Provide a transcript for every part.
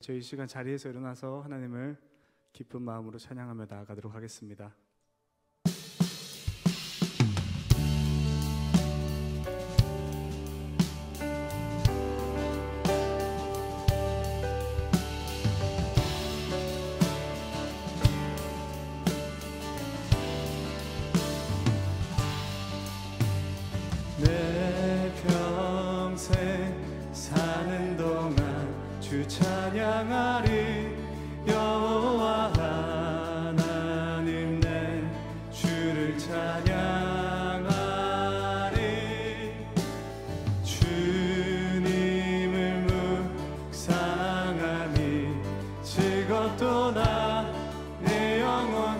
저희 시간 자리에서 일어나서 하나님을 기쁜 마음으로 찬양하며 나아가도록 하겠습니다. 내 평생 사는 동안 주 찬양하리. 여호와 하나님 내 주를 찬양하리. 주님을 묵상하니 즐겁도다 내 영혼.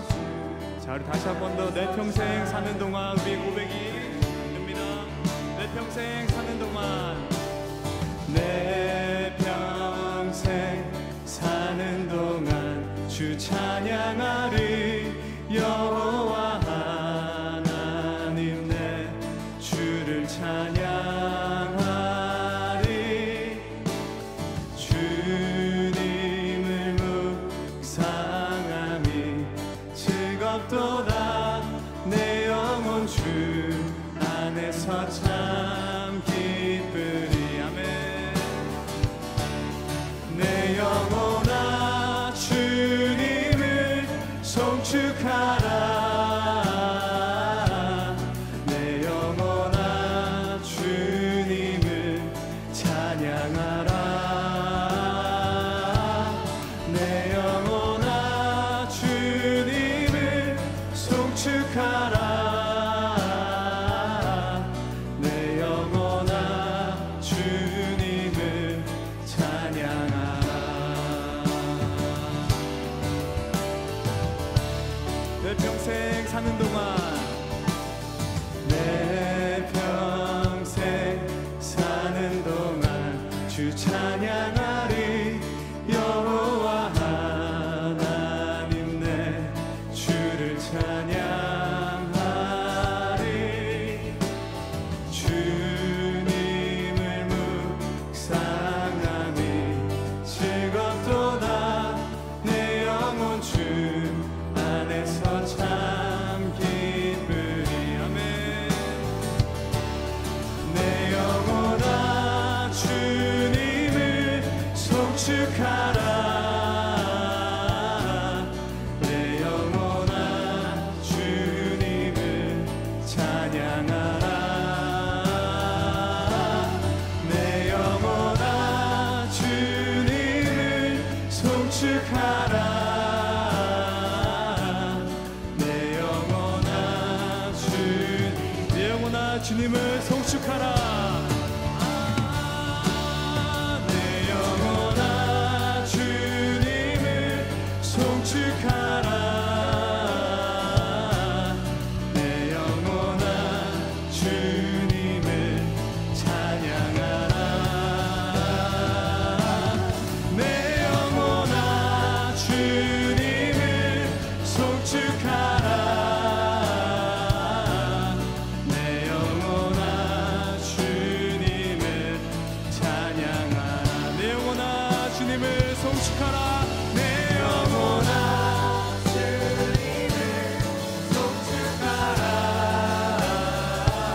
자, 우리 다시 한 번 더 내 평생 사는 동안 우리 고백이 내 평생 사는 동안, 내 평생 사는 동안 주 찬양하리. 여호와 하나님 내 주를 찬양하리. 주님을 묵상하니 즐겁도다 내 영혼 주 안에서 참 기쁘리. 아멘. 내 영혼아 주님을 송축하라. 내 영혼아 주님을 찬양하라. 내 영혼아 주님을 송축하라. 내 평생 사는 동안, 내 평생 사는 동안 주 찬양하리. 여호와 하나님 내 주를 찬양하리. 주님을 묵상하니 즐겁도다 내 영혼 주 안에서 참 기쁘리. 아멘. 내 영혼아 주님을 송축하라. 내 영혼아 주님을 찬양하라. 내 영혼아 주님을 송축하라. 주님을 송축하라. 내 영혼아 주님을 송축하라. 내 영혼아 주님을 찬양하라. 내 영혼아 주님을 송축하라. 송축하라. 내 영혼아 주님을 송축하라.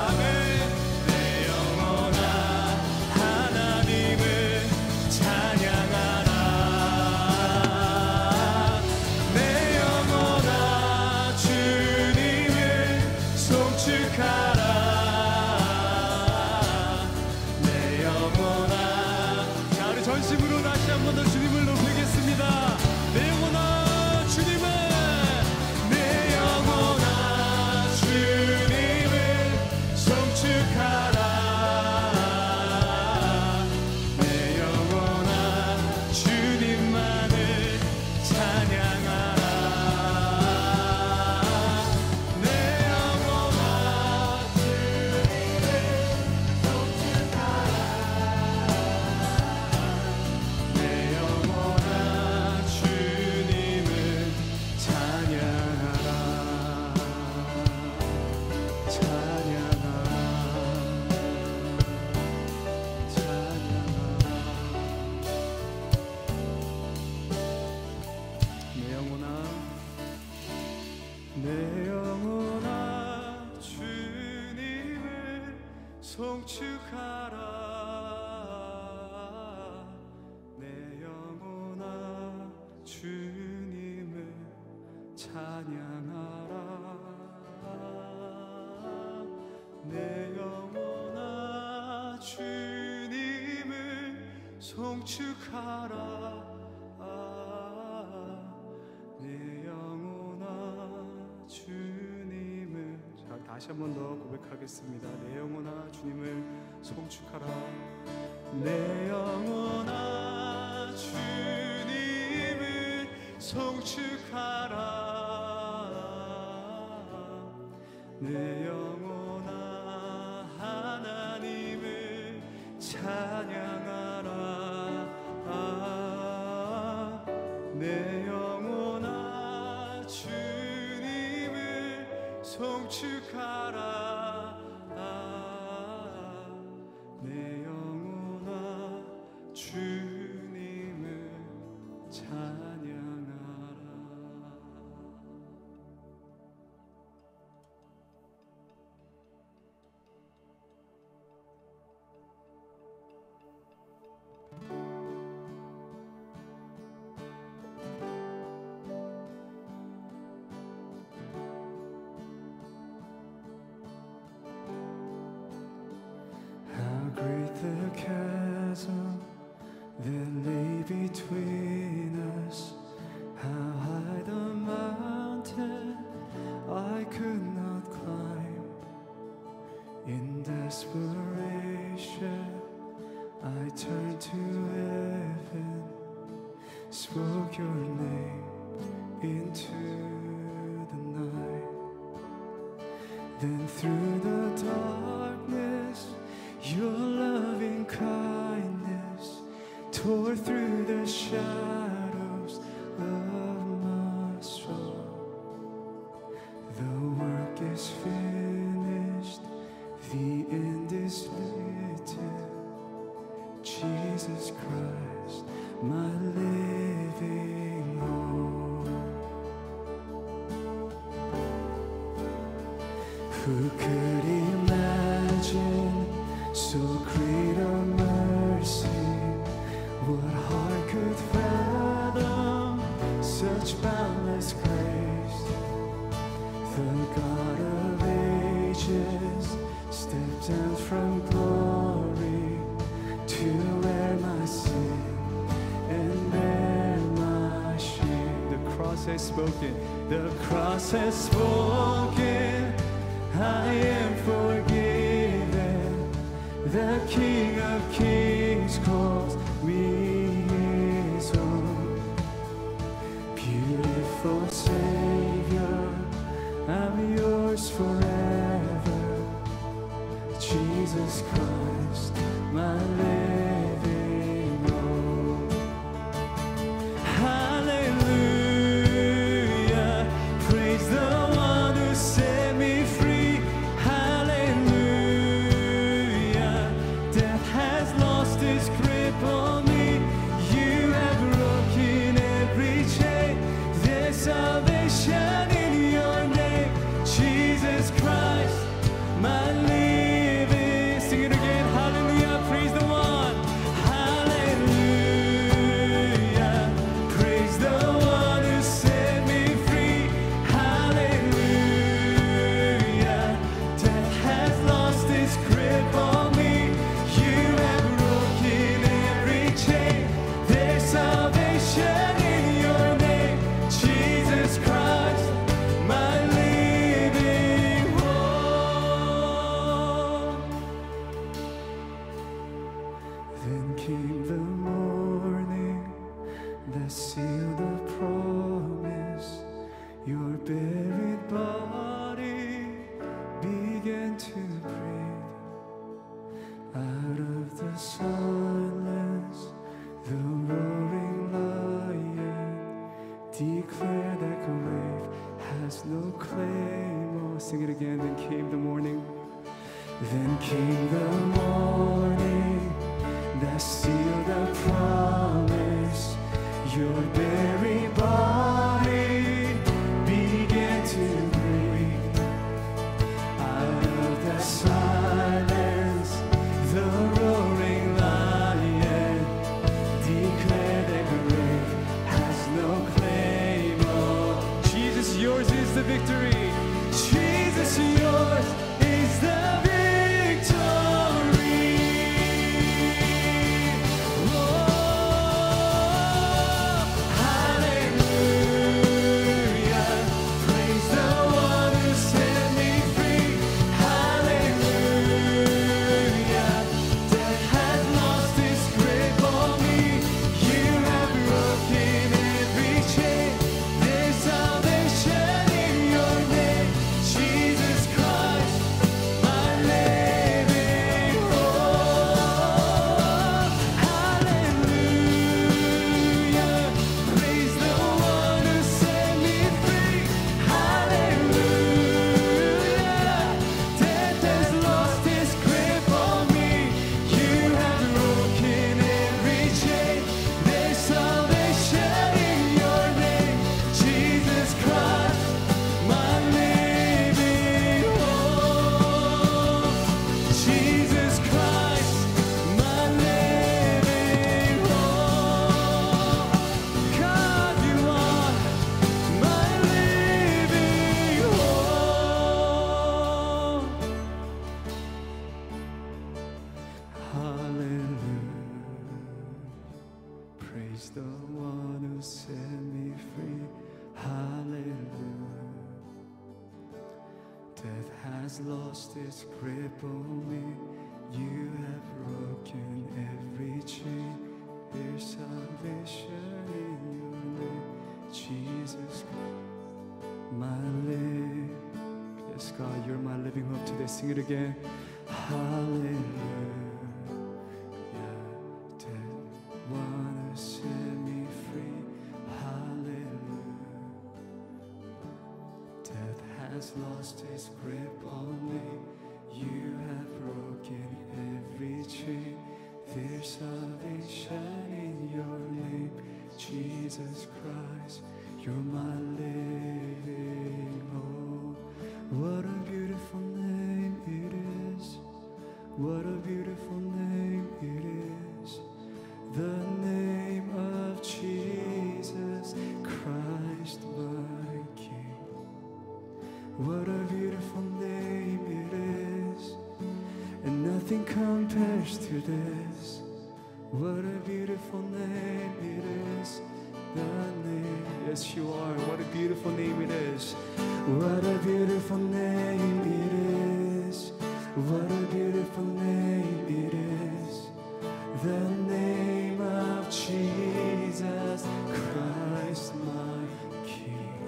아멘. 내 영혼아 하나님을 찬양하라. 내 영혼아 주님을 송축하라. 내 영혼아. 자, 우리 전심으로 다시 한 번 더 주님을 높이겠습니다. 송축하라. 내 영혼아 주님을. 자, 다시 한 번 더 고백하겠습니다. 내 영혼아 주님을 송축하라. 내 영혼아 주님을 송축하라. 내 영혼아 하나님을 찬양하라. 내 영혼아 주님을 송축하라. 내 영혼아 주님을 찬양하라. Great the chasm that lay between us. How high the mountain I could not climb. In desperation I turned to heaven, spoke your name into the night. Then through the darkness your loving kindness tore through the shadows of my soul. The work is finished, the end is written. Jesus Christ, my living hope. Who could imagine so great a mercy? What heart could fathom such boundless grace? The God of ages stepped down from glory to wear my sin and bear my shame. The cross has spoken. The cross has spoken. I am forgiven. The King of Kings calls me his own. Beautiful Savior, I'm yours forever. Jesus Christ, my living hope. Hallelujah, praise the one who set me free. Hallelujah, death has lost its grip on me. You have broken every chain. There's salvation in your name, Jesus Christ, my living. Sing it again. Hallelujah, praise the one. Hallelujah, praise the one who set me free. Hallelujah, death has lost its grip on me. You have broken every chain. There's salvation in your name, Jesus Christ, my living hope. Then came the morning that sealed the promise. Your buried body began to breathe. Out of the silence, the roaring lion declared that grave has no claim. Oh, sing it again. Then came the morning. Then came the morning that sealed the promise. Your buried body began to breathe. Out of the silence, the roaring lion declared that grave has no claim. Oh, Jesus, yours is the victory. Jesus, yours is the victory. Oh, one who set me free. Hallelujah. Death has lost its grip on me. You have broken every chain. There's salvation in your name, Jesus Christ, my life. Yes, God, you're my living hope today. Sing it again. Hallelujah. One who set me free. Hallelujah. Death has lost its grip on me. You have broken every chain. There's salvation in your name, Jesus Christ. You're my living hope. What a beautiful name it is. What a beautiful name it is. The name of Jesus Christ, my King. What a beautiful name it is, and nothing compares to this. What a beautiful name it is. The name, yes you are. What a beautiful name it is. What a beautiful name it is. What a beautiful name it is. The name of Jesus Christ, my King.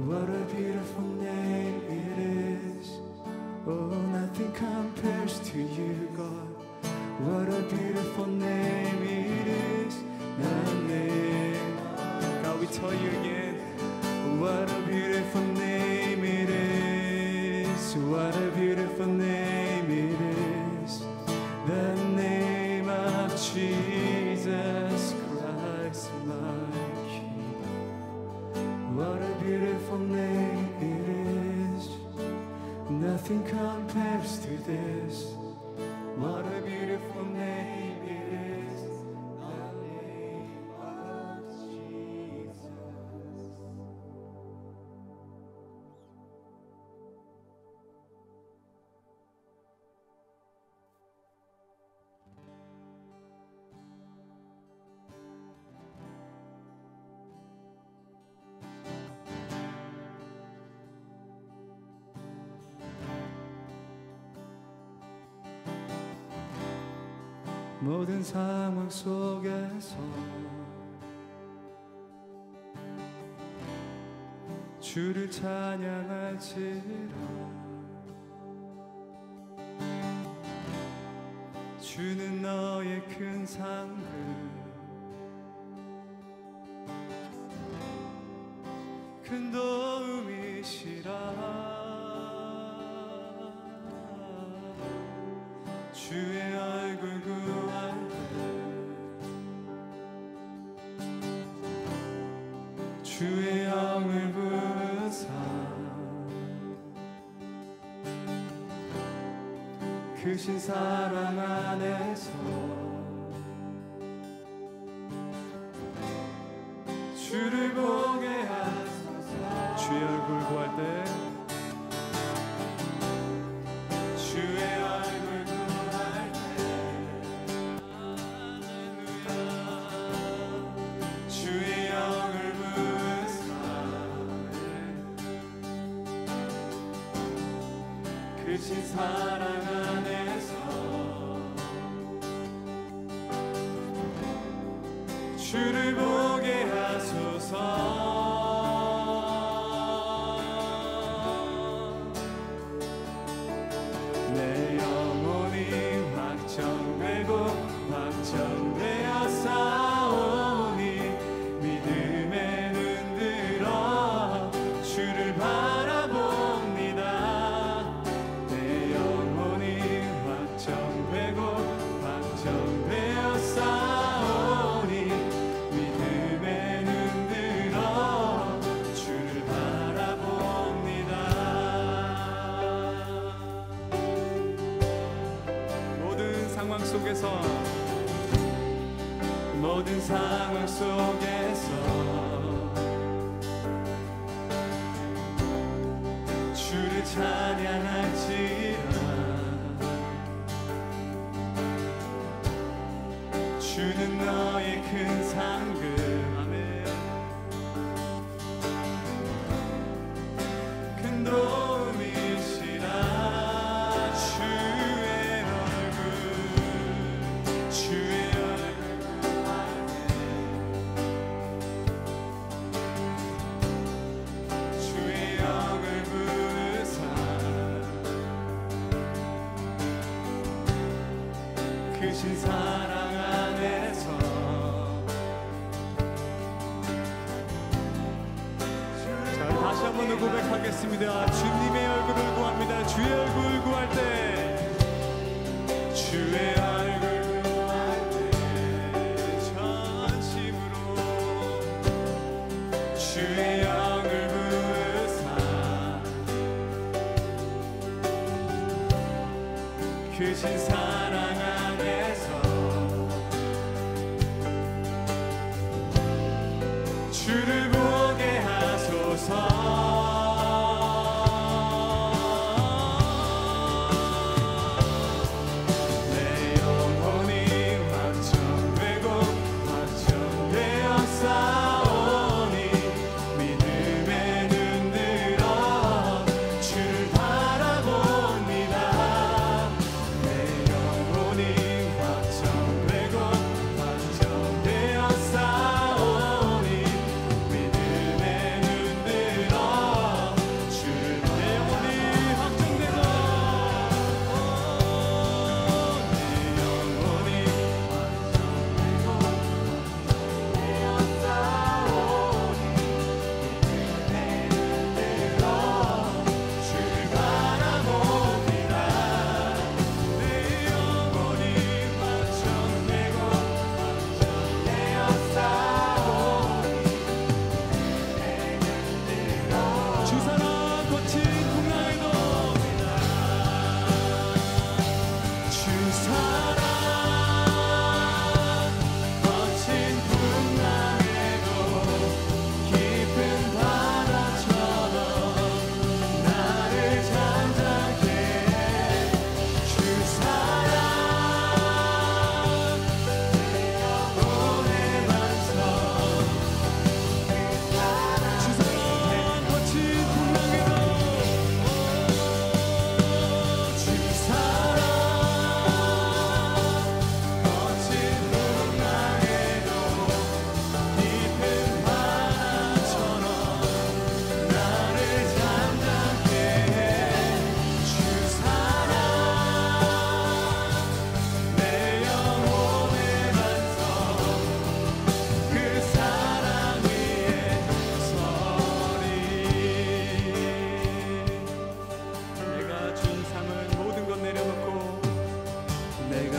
What a beautiful name it is. Oh, nothing compares to you, God. What a beautiful name it is. The name, God, we tell you again. What a beautiful name it is. What a beautiful name it is. The name of Jesus Christ, my King. What a beautiful name it is. Nothing compares to this. What a beautiful name it is. The name of Jesus. 모든 상황 속에서 주를 찬양할지라. 주는 너의 큰 상급, 큰 도움이시라. 주의 얼굴 구할 때 주의 영을 부으사 크신 사랑 안에서 주를 보게 하소서. 주의 얼굴 구할 때 주의 얼굴 구할 때 할렐루야. 주의 영을 부으사 크신 사랑 안에서 주를 보게 하소서. 내 영혼이 확정되고 확정되어 싸우니 믿음에 눈들어 주를 바라봅니다. 내 영혼이 확정되고 확정되어 싸우니 믿음에 눈들어 주를 바라봅니다. 모든 상황 속에서 모든 상황 속에서 주를 찬양할지라. 주는 너의 큰 상급, 크신 사랑 안에서 자, 다시 한 번 더 고백하겠습니다. 주님의 얼굴을 구합니다. 주의 얼굴 구할 때 주의 얼굴 구할 때 전심으로 주의 영을 부으사 크신 사랑 안에서 주를 보게 하소서.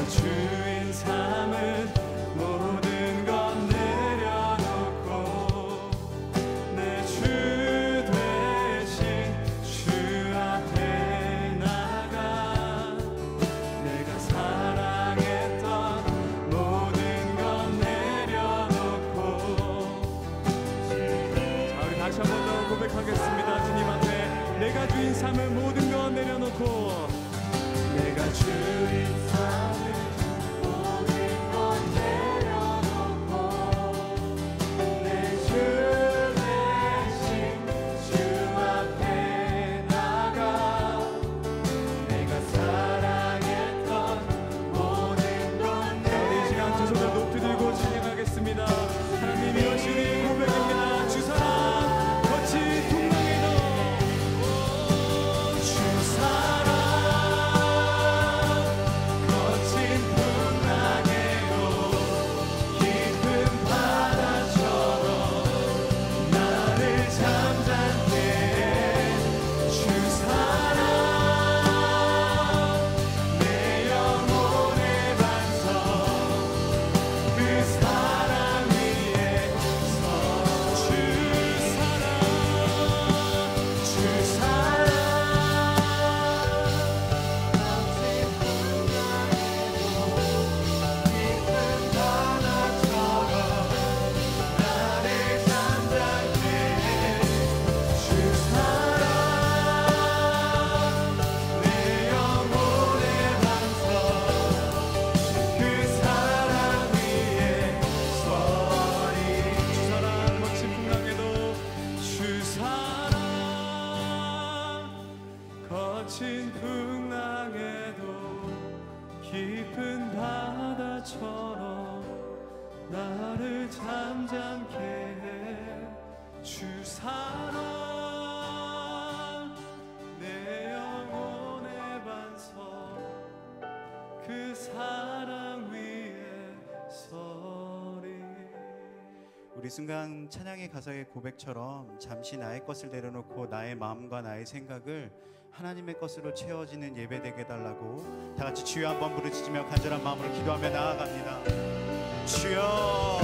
주인 삼은 모든 것 내려놓고 내 주 대신 주 앞에 나가 내가 사랑했던 모든 것 내려놓고 자, 우리 다시 한 번 더 고백하겠습니다. 주님한테 내가 주인 삼은 모든 것 내려놓고 내가 주인 삼은 하나님 이러시니 고백입니다. 주 사랑 거친 풍랑에도 주 사랑 거친 풍랑에도 깊은 바다처럼 나를 잠잠케 주 사랑 내 영혼의 반석 그 사랑 거친 풍랑에도 깊은 바다처럼 나를 잠잠케 해 주 사랑 내 영혼의 반석 그 사랑 위 우리 순간 찬양의 가사의 고백처럼 잠시 나의 것을 내려놓고 나의 마음과 나의 생각을 하나님의 것으로 채워지는 예배 되게 해달라고 다 같이 주여 한번 부르짖으며 간절한 마음으로 기도하며 나아갑니다. 주여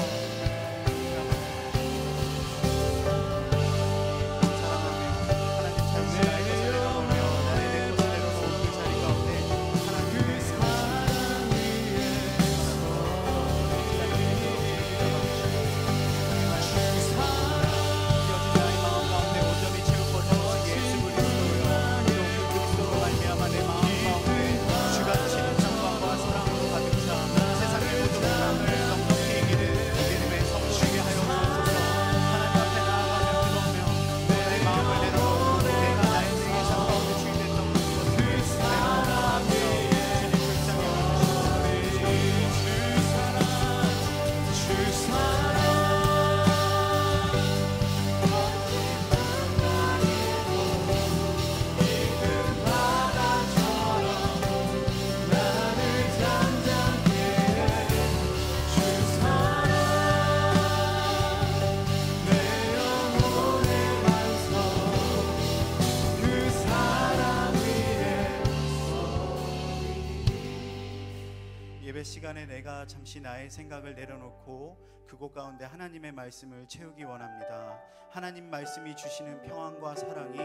시간에 내가 잠시 나의 생각을 내려놓고 그곳 가운데 하나님의 말씀을 채우기 원합니다. 하나님 말씀이 주시는 평안과 사랑이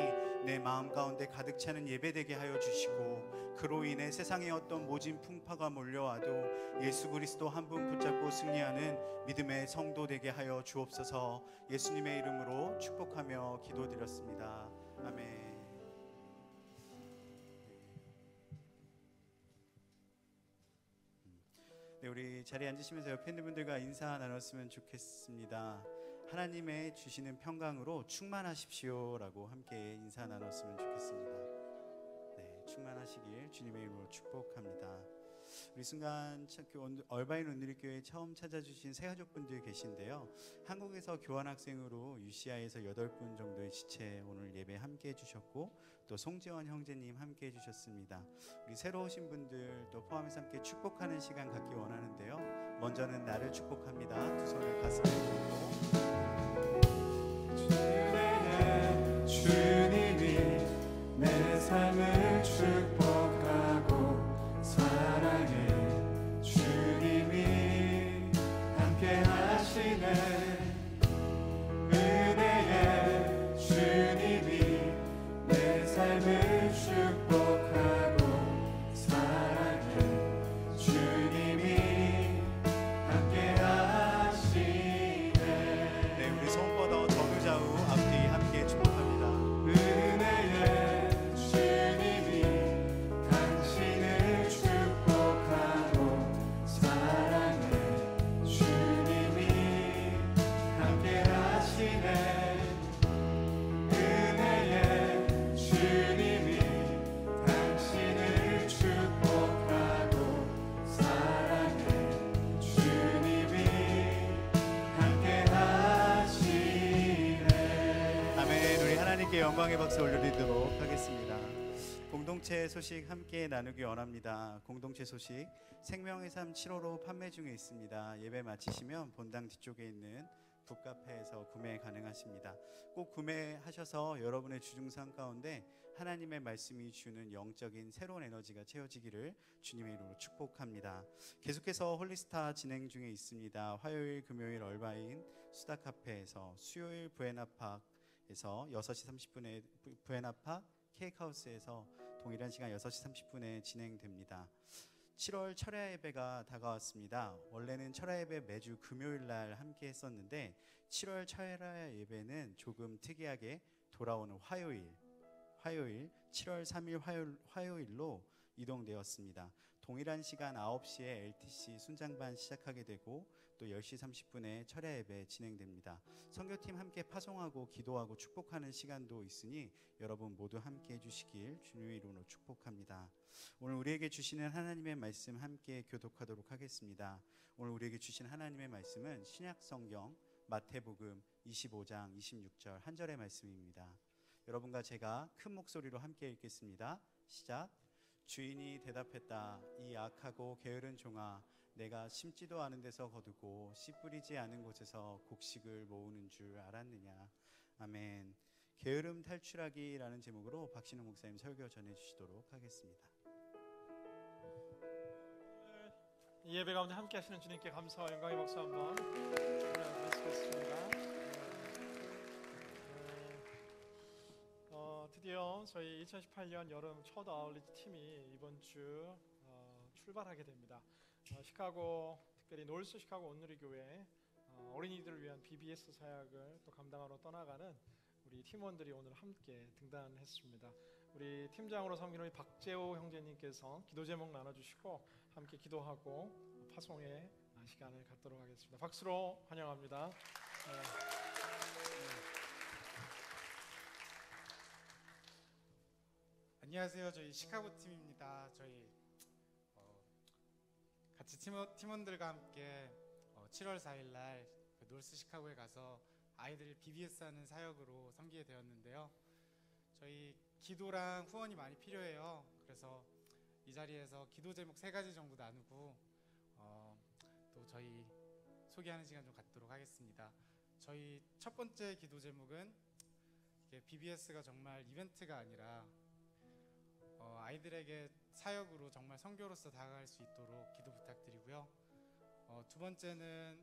내 마음 가운데 가득 차는 예배되게 하여 주시고 그로 인해 세상에 어떤 모진 풍파가 몰려와도 예수 그리스도 한 분 붙잡고 승리하는 믿음의 성도 되게 하여 주옵소서. 예수님의 이름으로 축복하며 기도드렸습니다. 아멘. 네, 우리 자리에 앉으시면서 옆에 있는 분들과 인사 나눴으면 좋겠습니다. 하나님의 주시는 평강으로 충만하십시오라고 함께 인사 나눴으면 좋겠습니다. 네, 충만하시길 주님의 이름으로 축복합니다. 우리 순간 얼바인 온누리교회 처음 찾아주신 새가족분들 계신데요. 한국에서 교환학생으로 UCI에서 8분 정도의 지체 오늘 예배 함께 해주셨고 또 송지원 형제님 함께 해주셨습니다. 우리 새로 오신 분들 또 포함해서 함께 축복하는 시간 갖기 원하는데요. 먼저는 나를 축복합니다. 두 손을 가슴에 얹고 주님이 내 삶을 축복하고 사랑해 주님이 함께 하시네 은혜의 주님이 내 삶을 축복하고 사랑해 주님이 함께 하시네. 네, 우리 손 뻗어 전우좌우 앞뒤 함께 축복합니다. 은혜의 주님이 당신을 축복하고 사랑해 주님이 함께 하시네 은혜의 주님이 당신을 축복하고 사랑해 주님이 함께 하시네. 아멘. 우리 하나님께 영광의 박수 올려드리도록 하겠습니다. 공동체 소식 함께 나누기 원합니다. 공동체 소식 생명의 삶 7호로 판매 중에 있습니다. 예배 마치시면 본당 뒤쪽에 있는 북카페에서 구매 가능하십니다. 꼭 구매하셔서 여러분의 주중상 가운데 하나님의 말씀이 주는 영적인 새로운 에너지가 채워지기를 주님의 이름으로 축복합니다. 계속해서 홀리스타 진행 중에 있습니다. 화요일, 금요일 얼바인 수다카페에서, 수요일 부에나팍에서 6시 30분에 부에나팍 케이크하우스에서 동일한 시간 6시 30분에 진행됩니다. 7월 철야 예배가 다가왔습니다. 원래는 철야 예배 매주 금요일 날 함께 했었는데 7월 철야 예배는 조금 특이하게 돌아오는 화요일 7월 3일 화요일로 이동되었습니다. 동일한 시간 9시에 LTC 순장반 시작하게 되고 또 10시 30분에 철야 예배 진행됩니다. 선교팀 함께 파송하고 기도하고 축복하는 시간도 있으니 여러분 모두 함께 해주시길 주님의 이름으로 축복합니다. 오늘 우리에게 주시는 하나님의 말씀 함께 교독하도록 하겠습니다. 오늘 우리에게 주신 하나님의 말씀은 신약성경 마태복음 25장 26절 한 절의 말씀입니다. 여러분과 제가 큰 목소리로 함께 읽겠습니다. 시작. 주인이 대답했다. 이 악하고 게으른 종아, 내가 심지도 않은 데서 거두고 씨 뿌리지 않은 곳에서 곡식을 모으는 줄 알았느냐. 아멘. 게으름 탈출하기라는 제목으로 박신우 목사님 설교 전해주시도록 하겠습니다. 이 예배 가운데 함께 하시는 주님께 감사와 영광의 박수 한번 드리겠습니다. 드디어 저희 2018년 여름 첫 아울리트 팀이 이번 주 출발하게 됩니다. 시카고, 특별히 노스 시카고 온누리교회 어린이들을 위한 BBS 사역을 또 감당하러 떠나가는 우리 팀원들이 오늘 함께 등단했습니다. 우리 팀장으로 섬기는 우리 박재호 형제님께서 기도 제목 나눠주시고 함께 기도하고 파송의 시간을 갖도록 하겠습니다. 박수로 환영합니다. 안녕하세요. 저희 시카고 팀입니다. 저희 같이 팀원들과 함께 7월 4일 날 노스 시카고에 가서 아이들 BBS 하는 사역으로 섬기게 되었는데요. 저희 기도랑 후원이 많이 필요해요. 그래서 이 자리에서 기도 제목 3가지 정도 나누고 또 저희 소개하는 시간 좀 갖도록 하겠습니다. 저희 첫 번째 기도 제목은 BBS가 정말 이벤트가 아니라 아이들에게 사역으로 정말 선교로서 다가갈 수 있도록 기도 부탁드리고요. 두 번째는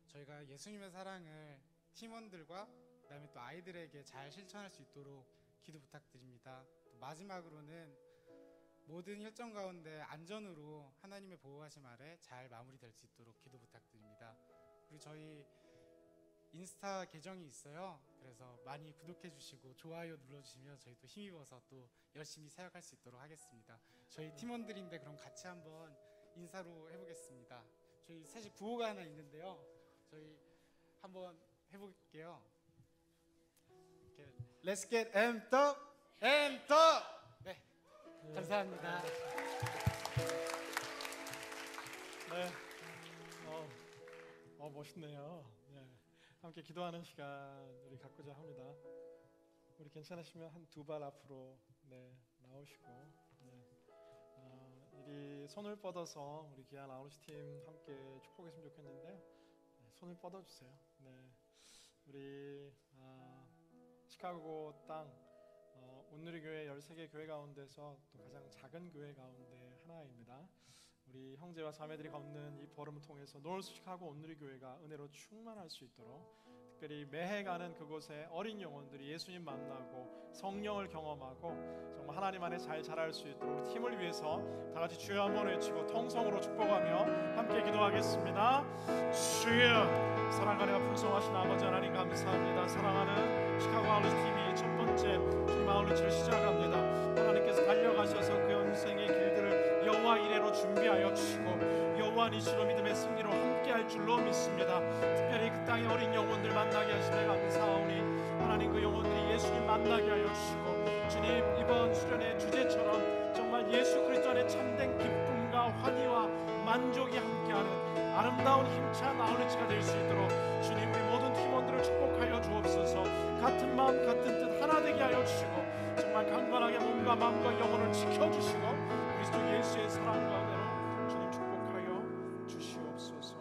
저희가 예수님의 사랑을 팀원들과 그다음에 또 아이들에게 잘 실천할 수 있도록 기도 부탁드립니다. 또 마지막으로는 모든 일정 가운데 안전으로 하나님의 보호하심 아래 잘 마무리될 수 있도록 기도 부탁드립니다. 그리고 저희 인스타 계정이 있어요. 그래서 많이 구독해 주시고 좋아요 눌러주시면 저희 또 힘입어서 또 열심히 사역할 수 있도록 하겠습니다. 저희 팀원들인데 그럼 같이 한번 인사로 해보겠습니다. 저희 셋이 구호가 하나 있는데요. 저희 한번 해볼게요. 이렇게 Let's get amped up, amped up. 네, 감사합니다. 네, 멋있네요. 네. 함께 기도하는 시간 우리 갖고자 합니다. 우리 괜찮으시면 한 2발 앞으로 나오시고 이리 손을 뻗어서 우리 귀한 아울리트 팀 함께 축복했으면 좋겠는데요. 손을 뻗어주세요. 우리 시카고 땅 온누리교회 13개 교회 가운데서 또 가장 작은 교회 가운데 하나입니다. 우리 형제와 자매들이 걷는 이 걸음을 통해서 노스 시카고 온누리교회가 은혜로 충만할 수 있도록 특별히 매해 가는 그곳에 어린 영혼들이 예수님 만나고 성령을 경험하고 정말 하나님 안에 잘 자랄 수 있도록 우리 팀을 위해서 다 같이 주여 한번 외치고 통성으로 축복하며 함께 기도하겠습니다. 주여, 사랑하는 풍성하신 아버지 하나님 감사합니다. 사랑하는 시카고 아울리트 팀이 첫 번째 주님 아울리트를 시작합니다. 하나님께서 달려가셔서 그 인생의 길들을 여호와 이레로 준비하여 주시고 여호와 니시로 믿음의 승리로 함께할 줄로 믿습니다. 특별히 그 땅의 어린 영혼들 만나게 하시네 감사하오니 하나님 그 영혼들이 예수님 만나게 하여 주시고 주님 이번 수련의 주제처럼 정말 예수 그리스도 안에 참된 기쁨과 환희와 만족이 함께하는 아름다운 힘찬 아울리트가 될 수 있도록 주님 우리 모든 팀원들을 축복하여 주옵소서. 같은 마음 같은 뜻 하나 되게 하여 주시고 정말 강건하게 몸과 마음과 영혼을 지켜주시고 그리스도 예수의 사랑과 은혜로 주님 축복하여 주시옵소서.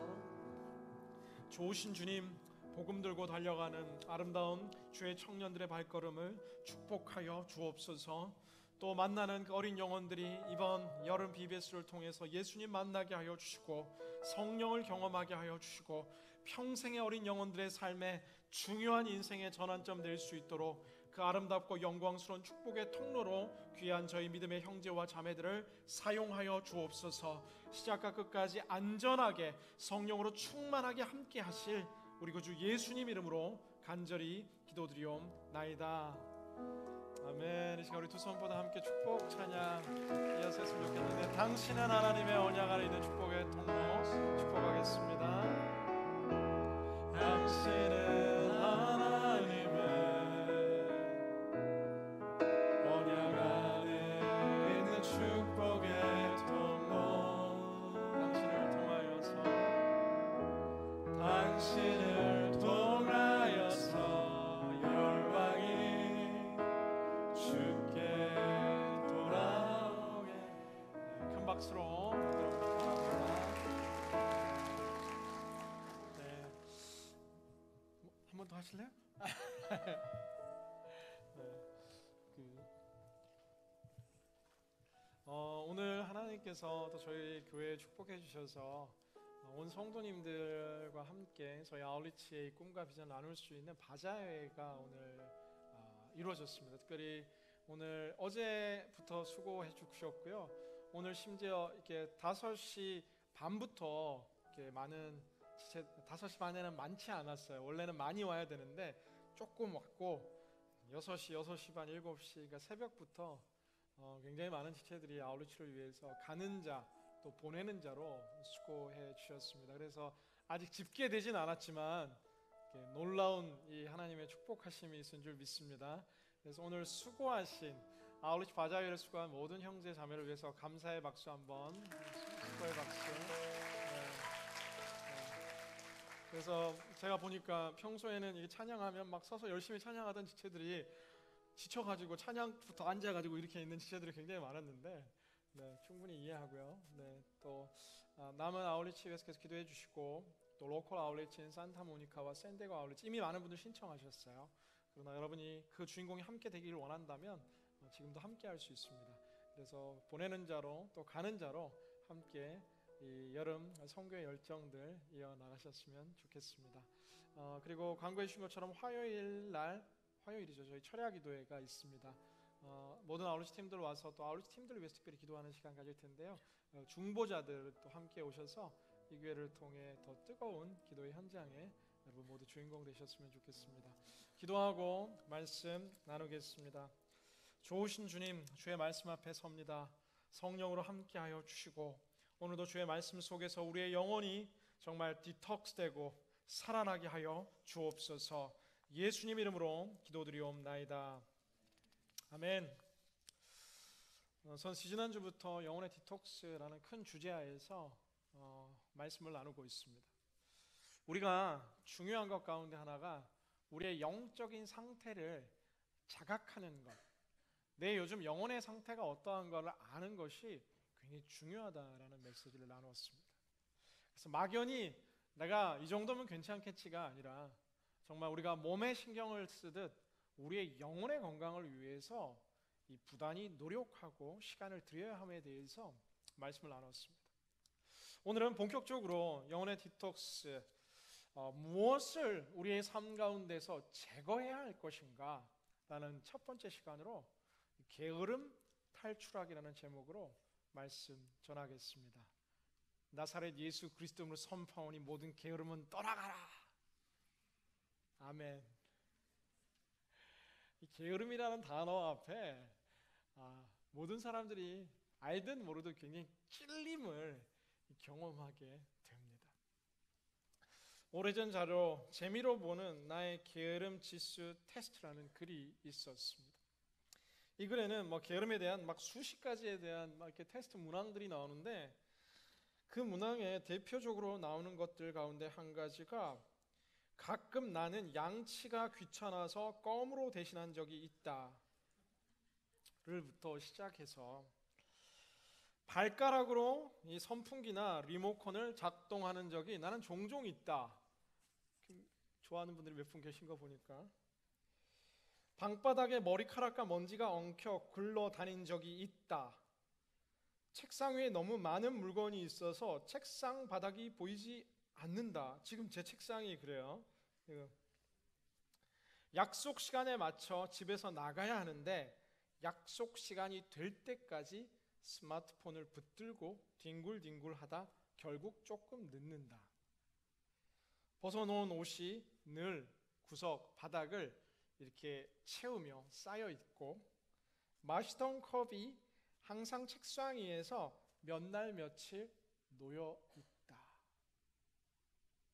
좋으신 주님, 복음 들고 달려가는 아름다운 주의 청년들의 발걸음을 축복하여 주옵소서. 또 만나는 그 어린 영혼들이 이번 여름 BBS를 통해서 예수님 만나게 하여 주시고 성령을 경험하게 하여 주시고 평생의 어린 영혼들의 삶에 중요한 인생의 전환점 될 수 있도록 그 아름답고 영광스러운 축복의 통로로 귀한 저희 믿음의 형제와 자매들을 사용하여 주옵소서. 시작과 끝까지 안전하게 성령으로 충만하게 함께 하실 우리 구주 예수님 이름으로 간절히 기도드리옵나이다. 아멘. 이 시간 우리 두 손보다 함께 축복 찬양 이어서 했으면 좋겠는데 당신은 하나님의 언약 안에 있는 축복의 통로 축복하겠습니다. 당신은 하나님의 언약 안에 있는 축복의 통로 당신을 통하여서 당신을 통하여서 열방이 주께 돌아오게 큰 박수로 기도합니다. 번 더 하실래요? 네, 오늘 하나님께서 또 저희 교회에 축복해 주셔서 온 성도님들과 함께 저희 아울리치의 꿈과 비전 나눌 수 있는 바자회가 오늘 이루어졌습니다. 특별히 오늘 어제부터 수고해 주셨고요. 오늘 심지어 이렇게 5시 반부터 이렇게 많은 5시 반에는 많지 않았어요. 원래는 많이 와야 되는데 조금 왔고 6시 반, 7시 그러니까 새벽부터 굉장히 많은 지체들이 아울리치를 위해서 가는 자 또 보내는 자로 수고해 주셨습니다. 그래서 아직 집계되진 않았지만 놀라운 이 하나님의 축복하심이 있은 줄 믿습니다. 그래서 오늘 수고하신 아울리치 바자회를 수고한 모든 형제 자매를 위해서 감사의 박수 한번, 수고의 박수. 그래서 제가 보니까 평소에는 이게 찬양하면 막 서서 열심히 찬양하던 지체들이 지쳐가지고 찬양부터 앉아가지고 이렇게 있는 지체들이 굉장히 많았는데 충분히 이해하고요. 또 남은 아울리치 위해서 계속 기도해 주시고 또 로컬 아울리치인 산타모니카와 샌디에고 아울리치 이미 많은 분들 신청하셨어요. 그러나 여러분이 그 주인공이 함께 되기를 원한다면 지금도 함께 할 수 있습니다. 그래서 보내는 자로 또 가는 자로 함께 이 여름 선교의 열정들 이어나가셨으면 좋겠습니다. 그리고 광고해 주신 것처럼 화요일이죠. 저희 철야 기도회가 있습니다. 모든 아울리치 팀들 와서 또 아울리치 팀들을 위해서 특별히 기도하는 시간 가질 텐데요. 중보자들 또 함께 오셔서 이 기회를 통해 더 뜨거운 기도의 현장에 여러분 모두 주인공 되셨으면 좋겠습니다. 기도하고 말씀 나누겠습니다. 좋으신 주님, 주의 말씀 앞에 섭니다. 성령으로 함께하여 주시고 오늘도 주의 말씀 속에서 우리의 영혼이 정말 디톡스되고 살아나게 하여 주옵소서. 예수님 이름으로 기도드리옵나이다. 아멘. 전 지난주부터 영혼의 디톡스라는 큰 주제하에서 말씀을 나누고 있습니다. 우리가 중요한 것 가운데 하나가 우리의 영적인 상태를 자각하는 것, 내 요즘 영혼의 상태가 어떠한 것을 아는 것이 굉장히 중요하다라는 메시지를 나누었습니다. 그래서 막연히 내가 이 정도면 괜찮겠지가 아니라 정말 우리가 몸에 신경을 쓰듯 우리의 영혼의 건강을 위해서 이 부단히 노력하고 시간을 들여야 함에 대해서 말씀을 나눴습니다. 오늘은 본격적으로 영혼의 디톡스, 무엇을 우리의 삶 가운데서 제거해야 할 것인가 라는 첫 번째 시간으로 게으름 탈출하기라는 제목으로 말씀 전하겠습니다. 나사렛 예수 그리스도로 선포하오니 모든 게으름은 떠나가라. 아멘. 이 게으름이라는 단어 앞에 모든 사람들이 알든 모르든 굉장히 찔림을 경험하게 됩니다. 오래전 자료 재미로 보는 나의 게으름 지수 테스트라는 글이 있었습니다. 이 글에는 게으름에 대한 수십 가지에 대한 이렇게 테스트 문항들이 나오는데 그 문항에 대표적으로 나오는 것들 가운데 한 가지가 가끔 나는 양치가 귀찮아서 껌으로 대신한 적이 있다를부터 시작해서 발가락으로 이 선풍기나 리모컨을 작동하는 적이 나는 종종 있다. 좋아하는 분들이 몇 분 계신 거 보니까 방바닥에 머리카락과 먼지가 엉켜 굴러다닌 적이 있다. 책상 위에 너무 많은 물건이 있어서 책상 바닥이 보이지 않는다. 지금 제 책상이 그래요. 약속 시간에 맞춰 집에서 나가야 하는데 약속 시간이 될 때까지 스마트폰을 붙들고 뒹굴뒹굴하다 결국 조금 늦는다. 벗어놓은 옷이 늘 구석 바닥을 이렇게 채우며 쌓여 있고 마시던 컵이 항상 책상 위에서 몇 날 며칠 놓여 있다.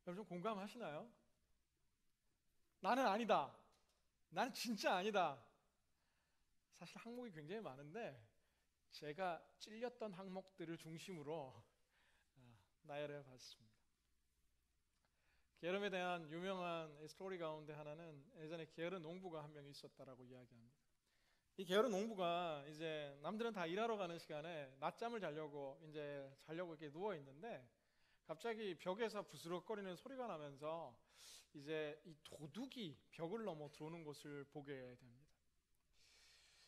여러분 공감하시나요? 나는 아니다. 나는 진짜 아니다. 사실 항목이 굉장히 많은데 제가 찔렸던 항목들을 중심으로 나열해 봤습니다. 게으름에 대한 유명한 스토리 가운데 하나는 예전에 게으른 농부가 한 명 있었다라고 이야기합니다. 이 게으른 농부가 이제 남들은 다 일하러 가는 시간에 낮잠을 자려고 이렇게 누워 있는데 갑자기 벽에서 부스럭거리는 소리가 나면서 이제 이 도둑이 벽을 넘어 들어오는 것을 보게 됩니다.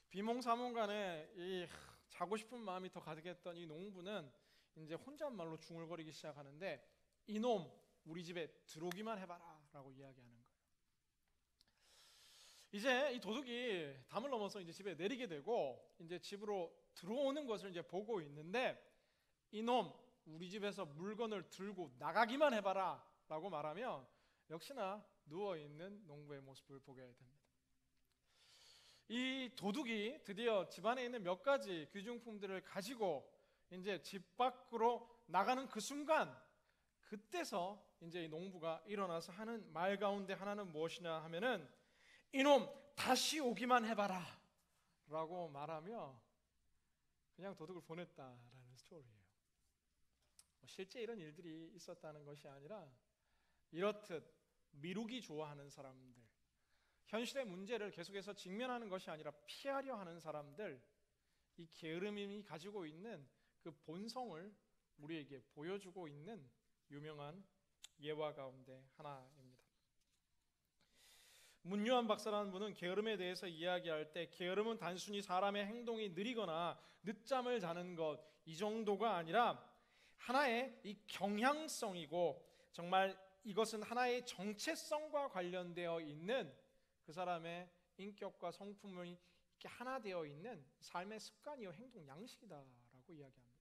비몽사몽간에 이 자고 싶은 마음이 더 가득했던 이 농부는 이제 혼잣말로 중얼거리기 시작하는데, 이놈 우리 집에 들어오기만 해봐라 라고 이야기하는 거예요. 이제 이 도둑이 담을 넘어서 이제 집에 내리게 되고 이제 집으로 들어오는 것을 이제 보고 있는데, 이놈 우리 집에서 물건을 들고 나가기만 해봐라 라고 말하며 역시나 누워있는 농부의 모습을 보게 됩니다. 이 도둑이 드디어 집안에 있는 몇 가지 귀중품들을 가지고 이제 집 밖으로 나가는 그 순간, 그때서 이제 이 농부가 일어나서 하는 말 가운데 하나는 무엇이냐 하면은, 이놈 다시 오기만 해봐라 라고 말하며 그냥 도둑을 보냈다라는 스토리예요. 실제 이런 일들이 있었다는 것이 아니라, 이렇듯 미루기 좋아하는 사람들, 현실의 문제를 계속해서 직면하는 것이 아니라 피하려 하는 사람들, 이 게으름이 가지고 있는 그 본성을 우리에게 보여주고 있는 유명한 예화 가운데 하나입니다. 문요한 박사라는 분은 게으름에 대해서 이야기할 때, 게으름은 단순히 사람의 행동이 느리거나 늦잠을 자는 것, 이 정도가 아니라 하나의 이 경향성이고, 정말 이것은 하나의 정체성과 관련되어 있는 그 사람의 인격과 성품이 이렇게 하나 되어 있는 삶의 습관이요 행동 양식이다라고 이야기합니다.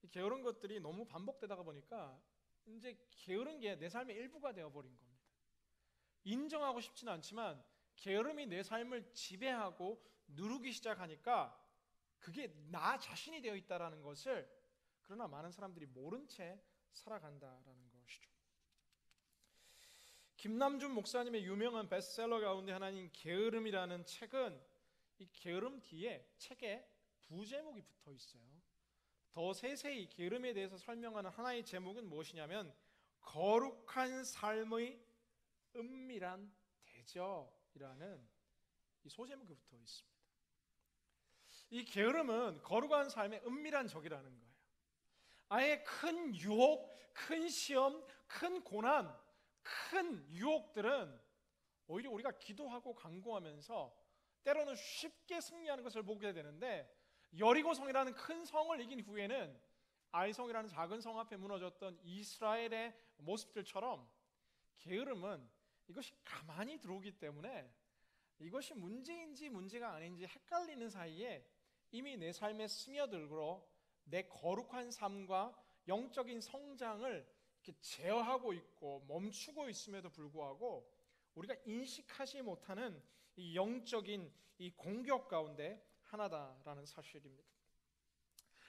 이 게으른 것들이 너무 반복되다가 보니까 이제 게으른 게 내 삶의 일부가 되어버린 겁니다. 인정하고 싶지는 않지만 게으름이 내 삶을 지배하고 누르기 시작하니까 그게 나 자신이 되어 있다라는 것을, 그러나 많은 사람들이 모른 채 살아간다라는 것이죠. 김남준 목사님의 유명한 베스트셀러 가운데 하나인 게으름이라는 책은, 이 게으름 뒤에 책에 부제목이 붙어 있어요. 더 세세히 게으름에 대해서 설명하는 하나의 제목은 무엇이냐면, 거룩한 삶의 은밀한 대적이라는 이 소제목이 붙어 있습니다. 이 게으름은 거룩한 삶의 은밀한 적이라는 거예요. 아예 큰 유혹, 큰 시험, 큰 고난, 큰 유혹들은 오히려 우리가 기도하고 간구하면서 때로는 쉽게 승리하는 것을 보게 되는데, 여리고성이라는 큰 성을 이긴 후에는 아이성이라는 작은 성 앞에 무너졌던 이스라엘의 모습들처럼, 게으름은 이것이 가만히 들어오기 때문에 이것이 문제인지 문제가 아닌지 헷갈리는 사이에 이미 내 삶에 스며들고 내 거룩한 삶과 영적인 성장을 이렇게 제어하고 있고 멈추고 있음에도 불구하고 우리가 인식하지 못하는 이 영적인 이 공격 가운데 하나다라는 사실입니다.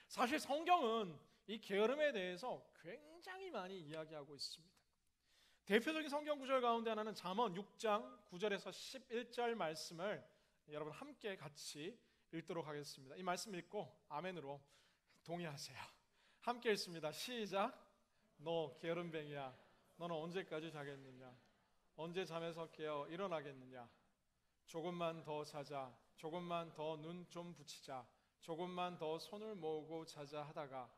사실 성경은 이 게으름에 대해서 굉장히 많이 이야기하고 있습니다. 대표적인 성경 구절 가운데 하나는 잠언 6장 9절에서 11절 말씀을 여러분 함께 같이 읽도록 하겠습니다. 이 말씀 읽고 아멘으로 동의하세요. 함께 읽습니다. 시작. 너 게으름뱅이야, 너는 언제까지 자겠느냐? 언제 잠에서 깨어 일어나겠느냐? 조금만 더 자자, 조금만 더 눈 좀 붙이자, 조금만 더 손을 모으고 자자 하다가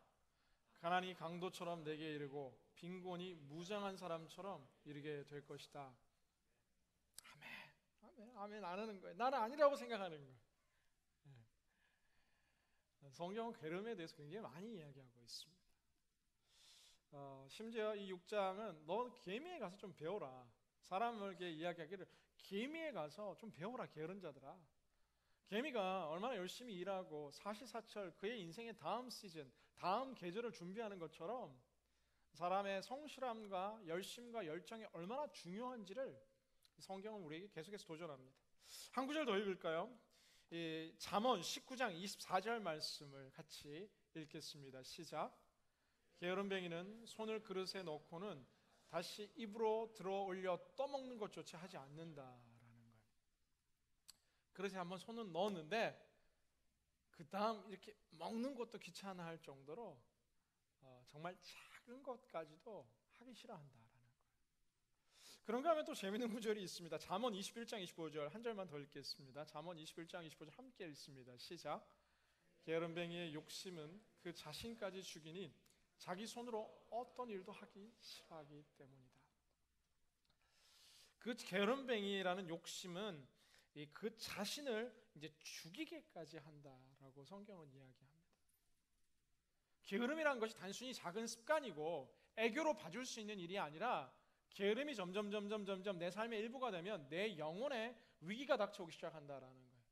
가난이 강도처럼 내게 이르고 빈곤이 무장한 사람처럼 이르게 될 것이다. 아멘, 아멘, 아멘 안 하는 거예요. 나는 아니라고 생각하는 거예요. 성경은 게으름에 대해서 굉장히 많이 이야기하고 있습니다. 심지어 이 6장은 너 개미에 가서 좀 배워라. 사람에게 이야기하기를 개미에 가서 좀 배워라, 게으른 자들아. 개미가 얼마나 열심히 일하고 사시사철 그의 인생의 다음 시즌, 다음 계절을 준비하는 것처럼 사람의 성실함과 열심과 열정이 얼마나 중요한지를 성경은 우리에게 계속해서 도전합니다. 한 구절 더 읽을까요? 이 잠언 19장 24절 말씀을 같이 읽겠습니다. 시작. 게으름뱅이는 손을 그릇에 넣고는 다시 입으로 들어 올려 떠먹는 것조차 하지 않는다라는 거예요. 그릇에 한번 손을 넣었는데 그 다음 이렇게 먹는 것도 귀찮아할 정도로 정말 작은 것까지도 하기 싫어한다라는 거예요. 그런가 하면 또 재미있는 구절이 있습니다. 잠언 21장 25절 한 절만 더 읽겠습니다. 잠언 21장 25절 함께 읽습니다. 시작. 게으름뱅이의 욕심은 그 자신까지 죽이니 자기 손으로 어떤 일도 하기 싫어하기 때문이다. 그 게으름뱅이라는 욕심은 그 자신을 이제 죽이게까지 한다라고 성경은 이야기합니다. 게으름이라는 것이 단순히 작은 습관이고 애교로 봐줄 수 있는 일이 아니라 게으름이 점점 내 삶의 일부가 되면 내 영혼에 위기가 닥쳐오기 시작한다라는 거예요.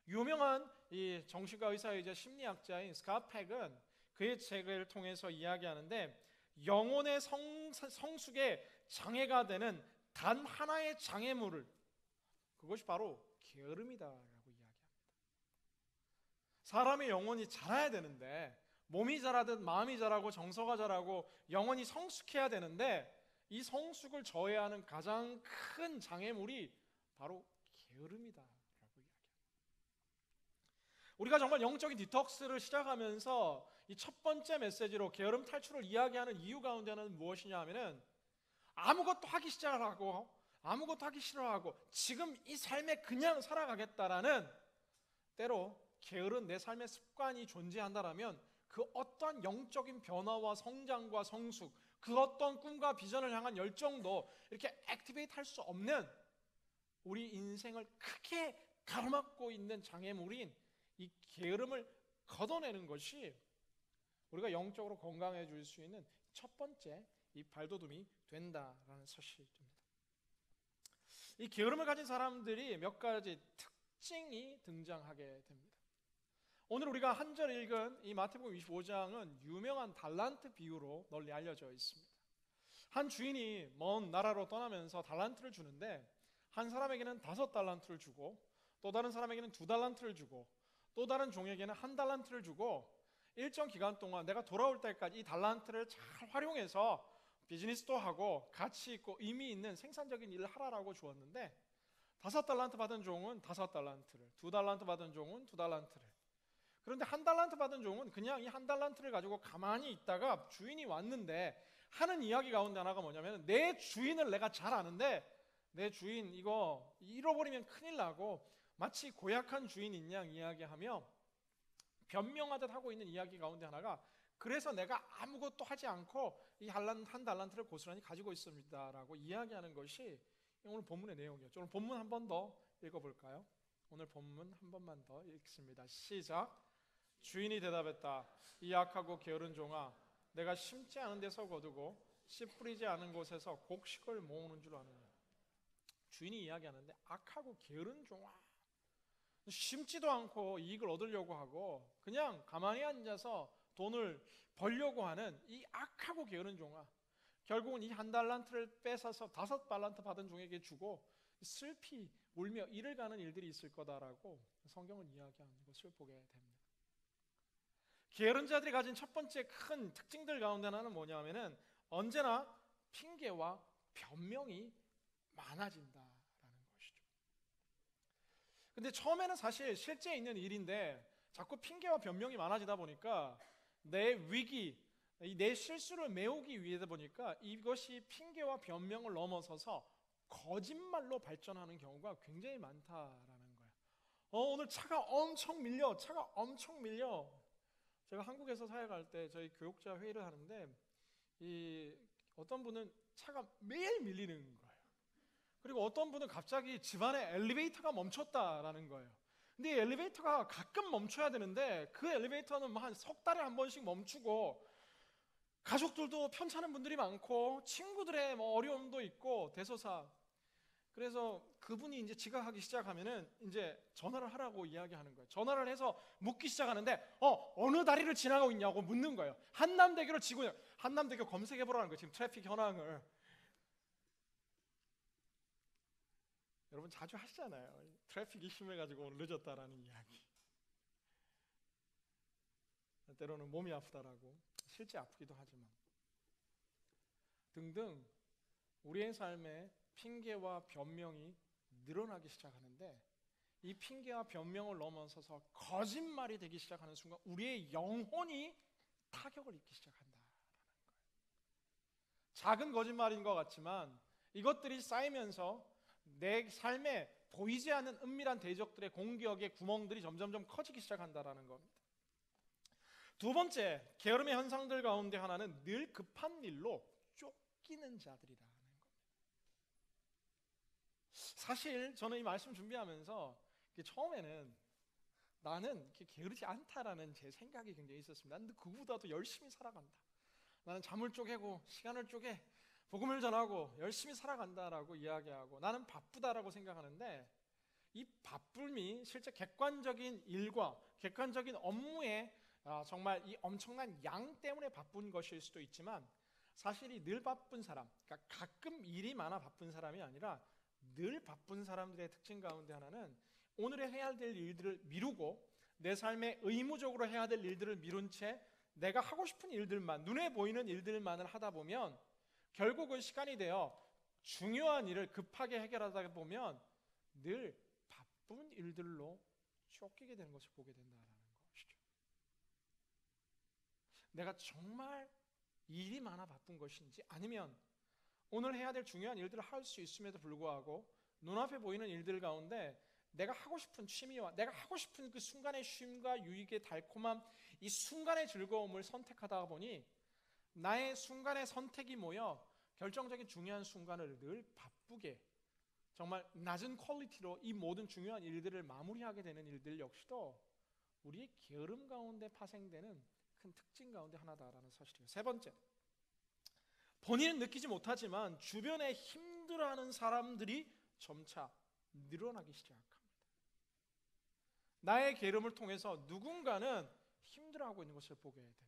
유명한 이 정신과 의사이자 심리학자인 스캇 팩은 그의 책을 통해서 이야기하는데 영혼의 성숙에 장애가 되는 단 하나의 장애물을, 그것이 바로 게으름이다라고 이야기합니다. 사람의 영혼이 자라야 되는데, 몸이 자라듯 마음이 자라고 정서가 자라고 영혼이 성숙해야 되는데, 이 성숙을 저해하는 가장 큰 장애물이 바로 게으름이다라고 이야기합니다. 우리가 정말 영적인 디톡스를 시작하면서 이 첫 번째 메시지로 게으름 탈출을 이야기하는 이유 가운데는 무엇이냐 하면은, 아무것도 하기 시작하고 아무것도 하기 싫어하고 지금 이 삶에 그냥 살아가겠다라는, 때로 게으른 내 삶의 습관이 존재한다라면 그 어떠한 영적인 변화와 성장과 성숙, 그 어떤 꿈과 비전을 향한 열정도 이렇게 액티베이트 할 수 없는, 우리 인생을 크게 가로막고 있는 장애물인 이 게으름을 걷어내는 것이 우리가 영적으로 건강해질 수 있는 첫 번째 이 발돋움이 된다라는 사실입니다. 이 게으름을 가진 사람들이 몇 가지 특징이 등장하게 됩니다. 오늘 우리가 한 절 읽은 이 마태복음 25장은 유명한 달란트 비유로 널리 알려져 있습니다. 한 주인이 먼 나라로 떠나면서 달란트를 주는데, 한 사람에게는 5달란트를 주고 또 다른 사람에게는 2달란트를 주고 또 다른 종에게는 1달란트를 주고, 일정 기간 동안 내가 돌아올 때까지 이 달란트를 잘 활용해서 비즈니스도 하고 가치 있고 의미 있는 생산적인 일을 하라라고 주었는데, 5달란트 받은 종은 5달란트를, 2달란트 받은 종은 2달란트를, 그런데 1달란트 받은 종은 그냥 이 1달란트를 가지고 가만히 있다가 주인이 왔는데 하는 이야기 가운데 하나가 뭐냐면, 내 주인을 내가 잘 아는데 내 주인 이거 잃어버리면 큰일 나고, 마치 고약한 주인인 양 이야기하며 변명하듯 하고 있는 이야기 가운데 하나가, 그래서 내가 아무것도 하지 않고 이 1달란트를 고스란히 가지고 있습니다라고 이야기하는 것이 오늘 본문의 내용이었죠. 오늘 본문 한 번 더 읽어볼까요? 오늘 본문 한 번만 더 읽습니다. 시작. 주인이 대답했다. 이 악하고 게으른 종아, 내가 심지 않은 데서 거두고 씨 뿌리지 않은 곳에서 곡식을 모으는 줄 아느냐. 주인이 이야기하는데, 악하고 게으른 종아, 심지도 않고 이익을 얻으려고 하고 그냥 가만히 앉아서 돈을 벌려고 하는 이 악하고 게으른 종아, 결국은 이 1달란트를 뺏어서 5달란트 받은 종에게 주고 슬피 울며 이를 가는 일들이 있을 거다라고 성경은 이야기하는 것을 보게 됩니다. 게으른 자들이 가진 첫 번째 큰 특징들 가운데 하나는 뭐냐면은, 언제나 핑계와 변명이 많아진다라는 것이죠. 근데 처음에는 사실 실제 있는 일인데 자꾸 핑계와 변명이 많아지다 보니까 내 위기, 내 실수를 메우기 위해다 보니까 이것이 핑계와 변명을 넘어서서 거짓말로 발전하는 경우가 굉장히 많다라는 거예요. 오늘 차가 엄청 밀려. 제가 한국에서 사역할 때 저희 교육자 회의를 하는데, 어떤 분은 차가 매일 밀리는 거예요. 그리고 어떤 분은 갑자기 집안에 엘리베이터가 멈췄다라는 거예요. 근데 이 엘리베이터가 가끔 멈춰야 되는데 그 엘리베이터는 한 석 달에 한 번씩 멈추고, 가족들도 편찮은 분들이 많고 친구들의 어려움도 있고 대소사. 그래서 그분이 이제 지각하기 시작하면은 이제 전화를 하라고 이야기하는 거예요. 전화를 해서 묻기 시작하는데 어느 다리를 지나가고 있냐고 묻는 거예요. 한남대교를 지고, 한남대교 검색해 보라는 거예요. 지금 트래픽 현황을. 여러분 자주 하시잖아요. 트래픽이 심해가지고 오늘 늦었다라는 이야기. 때로는 몸이 아프다라고, 실제 아프기도 하지만 등등, 우리의 삶에 핑계와 변명이 늘어나기 시작하는데, 이 핑계와 변명을 넘어서서 거짓말이 되기 시작하는 순간 우리의 영혼이 타격을 입기 시작한다라는 거예요. 작은 거짓말인 것 같지만 이것들이 쌓이면서 내 삶에 보이지 않는 은밀한 대적들의 공격의 구멍들이 점점점 커지기 시작한다라는 겁니다. 두 번째, 게으름의 현상들 가운데 하나는 늘 급한 일로 쫓기는 자들이라는 겁니다. 사실 저는 이 말씀 준비하면서 처음에는 나는 이렇게 게으르지 않다라는 제 생각이 굉장히 있었습니다. 근데 그보다도 열심히 살아간다. 나는 잠을 쪼개고 시간을 쪼개 복음을 전하고 열심히 살아간다라고 이야기하고 나는 바쁘다라고 생각하는데 이 바쁨이 실제 객관적인 일과 객관적인 업무에 정말 이 엄청난 양 때문에 바쁜 것일 수도 있지만 사실 이 늘 바쁜 사람, 그러니까 가끔 일이 많아 바쁜 사람이 아니라 늘 바쁜 사람들의 특징 가운데 하나는 오늘에 해야 될 일들을 미루고 내 삶에 의무적으로 해야 될 일들을 미룬 채 내가 하고 싶은 일들만, 눈에 보이는 일들만을 하다 보면 결국은 시간이 되어 중요한 일을 급하게 해결하다 보면 늘 바쁜 일들로 쫓기게 되는 것을 보게 된다는 것이죠. 내가 정말 일이 많아 바쁜 것인지 아니면 오늘 해야 될 중요한 일들을 할 수 있음에도 불구하고 눈앞에 보이는 일들 가운데 내가 하고 싶은 취미와 내가 하고 싶은 그 순간의 쉼과 유익의 달콤함, 이 순간의 즐거움을 선택하다 보니 나의 순간의 선택이 모여 결정적인 중요한 순간을 늘 바쁘게 정말 낮은 퀄리티로 이 모든 중요한 일들을 마무리하게 되는 일들 역시도 우리의 게으름 가운데 파생되는 큰 특징 가운데 하나다라는 사실이에요. 세 번째, 본인은 느끼지 못하지만 주변에 힘들어하는 사람들이 점차 늘어나기 시작합니다. 나의 게으름을 통해서 누군가는 힘들어하고 있는 것을 보게 됩니다.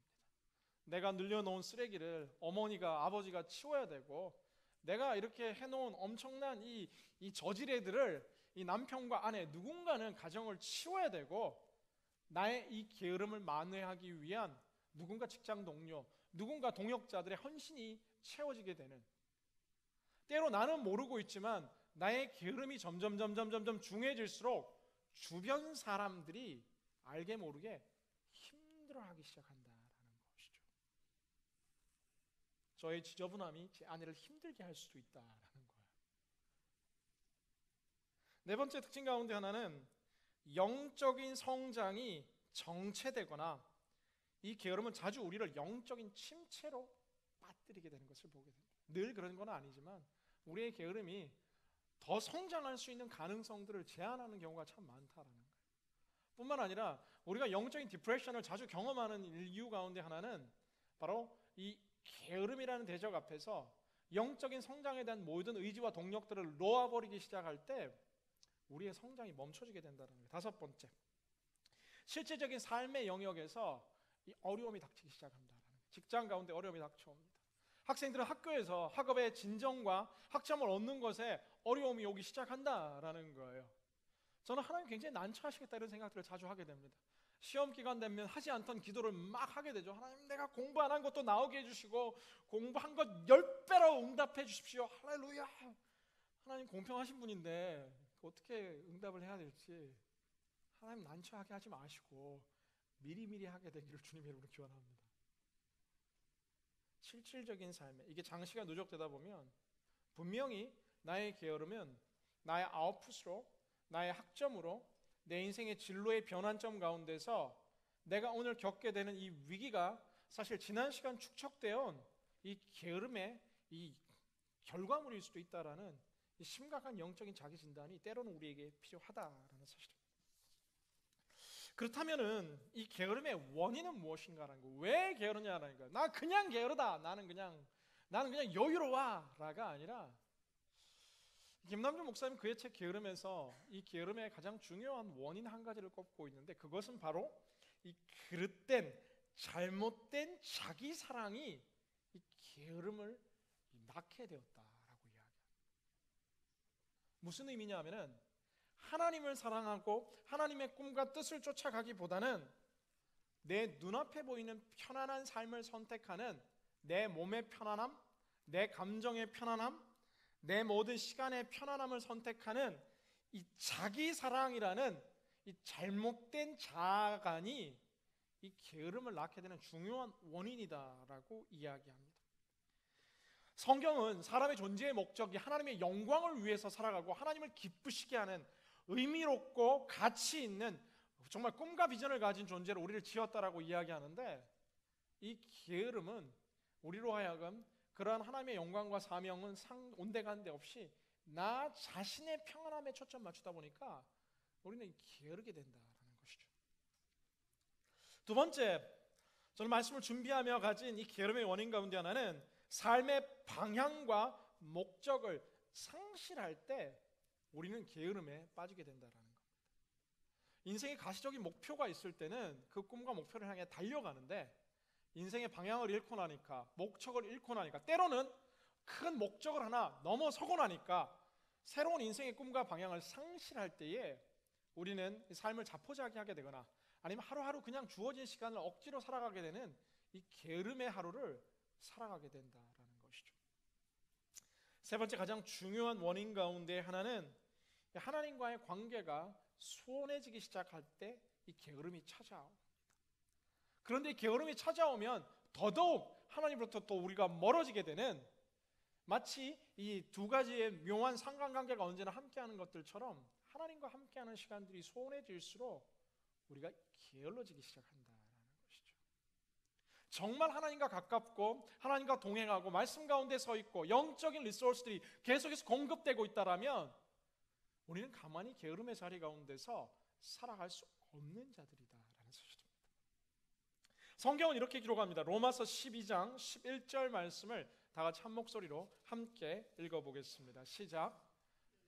내가 늘려놓은 쓰레기를 어머니가 아버지가 치워야 되고 내가 이렇게 해놓은 엄청난 이 저지레들을 이 남편과 아내 누군가는 가정을 치워야 되고 나의 이 게으름을 만회하기 위한 누군가 직장 동료, 누군가 동역자들의 헌신이 채워지게 되는, 때로 나는 모르고 있지만 나의 게으름이 점점 중해질수록 주변 사람들이 알게 모르게 힘들어하기 시작한다라는 것이죠. 저의 지저분함이 제 아내를 힘들게 할 수도 있다라는 거예요. 네 번째 특징 가운데 하나는 영적인 성장이 정체되거나 이 게으름은 자주 우리를 영적인 침체로 빠뜨리게 되는 것을 보게 됩니다. 늘 그런 건 아니지만 우리의 게으름이 더 성장할 수 있는 가능성들을 제한하는 경우가 참 많다라는 거예요. 뿐만 아니라 우리가 영적인 디프레션을 자주 경험하는 이유 가운데 하나는 바로 이 게으름이라는 대적 앞에서 영적인 성장에 대한 모든 의지와 동력들을 놓아버리기 시작할 때 우리의 성장이 멈춰지게 된다는 거예요. 다섯 번째, 실제적인 삶의 영역에서 이 어려움이 닥치기 시작한다는 거예요. 직장 가운데 어려움이 닥쳐옵니다. 학생들은 학교에서 학업의 진정과 학점을 얻는 것에 어려움이 오기 시작한다라는 거예요. 저는 하나님 굉장히 난처하시겠다 이런 생각들을 자주 하게 됩니다. 시험 기간 되면 하지 않던 기도를 막 하게 되죠. 하나님, 내가 공부 안 한 것도 나오게 해주시고 공부한 것 10배로 응답해 주십시오. 할렐루야. 하나님 공평하신 분인데 어떻게 응답을 해야 될지 하나님 난처하게 하지 마시고 미리미리 하게 되기를 주님의 이름으로 기원합니다. 실질적인 삶에 이게 장시가 누적되다 보면 분명히 나의 게으름은 나의 아웃풋으로, 나의 학점으로, 내 인생의 진로의 변환점 가운데서 내가 오늘 겪게 되는 이 위기가 사실 지난 시간 축적되어 온 이 게으름의 이 결과물일 수도 있다라는 이 심각한 영적인 자기 진단이 때로는 우리에게 필요하다라는 사실입니다. 그렇다면은 이 게으름의 원인은 무엇인가라는 거, 왜 게으르냐라는 거. 나 그냥 게으르다. 나는 그냥 여유로워라가 아니라 김남준 목사님 그의 책 게으름에서 이 게으름의 가장 중요한 원인 한 가지를 꼽고 있는데 그것은 바로 이 그릇된 잘못된 자기 사랑이 이 게으름을 낳게 되었다라고 이야기합니다. 무슨 의미냐 하면은 하나님을 사랑하고 하나님의 꿈과 뜻을 쫓아가기보다는 내 눈앞에 보이는 편안한 삶을 선택하는 내 몸의 편안함, 내 감정의 편안함, 내 모든 시간의 편안함을 선택하는 이 자기 사랑이라는 이 잘못된 자아관이 이 게으름을 낳게 되는 중요한 원인이다라고 이야기합니다. 성경은 사람의 존재의 목적이 하나님의 영광을 위해서 살아가고 하나님을 기쁘시게 하는 의미롭고 가치 있는 정말 꿈과 비전을 가진 존재로 우리를 지었다라고 이야기하는데 이 게으름은 우리로 하여금 그러한 하나님의 영광과 사명은 온데간데 없이 나 자신의 평안함에 초점 맞추다 보니까 우리는 게으르게 된다라는 것이죠. 두 번째, 저는 말씀을 준비하며 가진 이 게으름의 원인 가운데 하나는 삶의 방향과 목적을 상실할 때 우리는 게으름에 빠지게 된다라는 겁니다. 인생의 가시적인 목표가 있을 때는 그 꿈과 목표를 향해 달려가는데 인생의 방향을 잃고 나니까, 목적을 잃고 나니까, 때로는 큰 목적을 하나 넘어서고 나니까 새로운 인생의 꿈과 방향을 상실할 때에 우리는 삶을 자포자기하게 되거나 아니면 하루하루 그냥 주어진 시간을 억지로 살아가게 되는 이 게으름의 하루를 살아가게 된다라는 것이죠. 세 번째, 가장 중요한 원인 가운데 하나는 하나님과의 관계가 소원해지기 시작할 때 이 게으름이 찾아옵니다. 그런데 이 게으름이 찾아오면 더더욱 하나님으로부터 또 우리가 멀어지게 되는, 마치 이 두 가지의 묘한 상관관계가 언제나 함께하는 것들처럼 하나님과 함께하는 시간들이 소원해질수록 우리가 게을러지기 시작한다라는 것이죠. 정말 하나님과 가깝고 하나님과 동행하고 말씀 가운데 서 있고 영적인 리소스들이 계속해서 공급되고 있다라면 우리는 가만히 게으름의 자리 가운데서 살아갈 수 없는 자들이다라는 사실입니다. 성경은 이렇게 기록합니다. 로마서 12장 11절 말씀을 다 같이 한 목소리로 함께 읽어보겠습니다. 시작.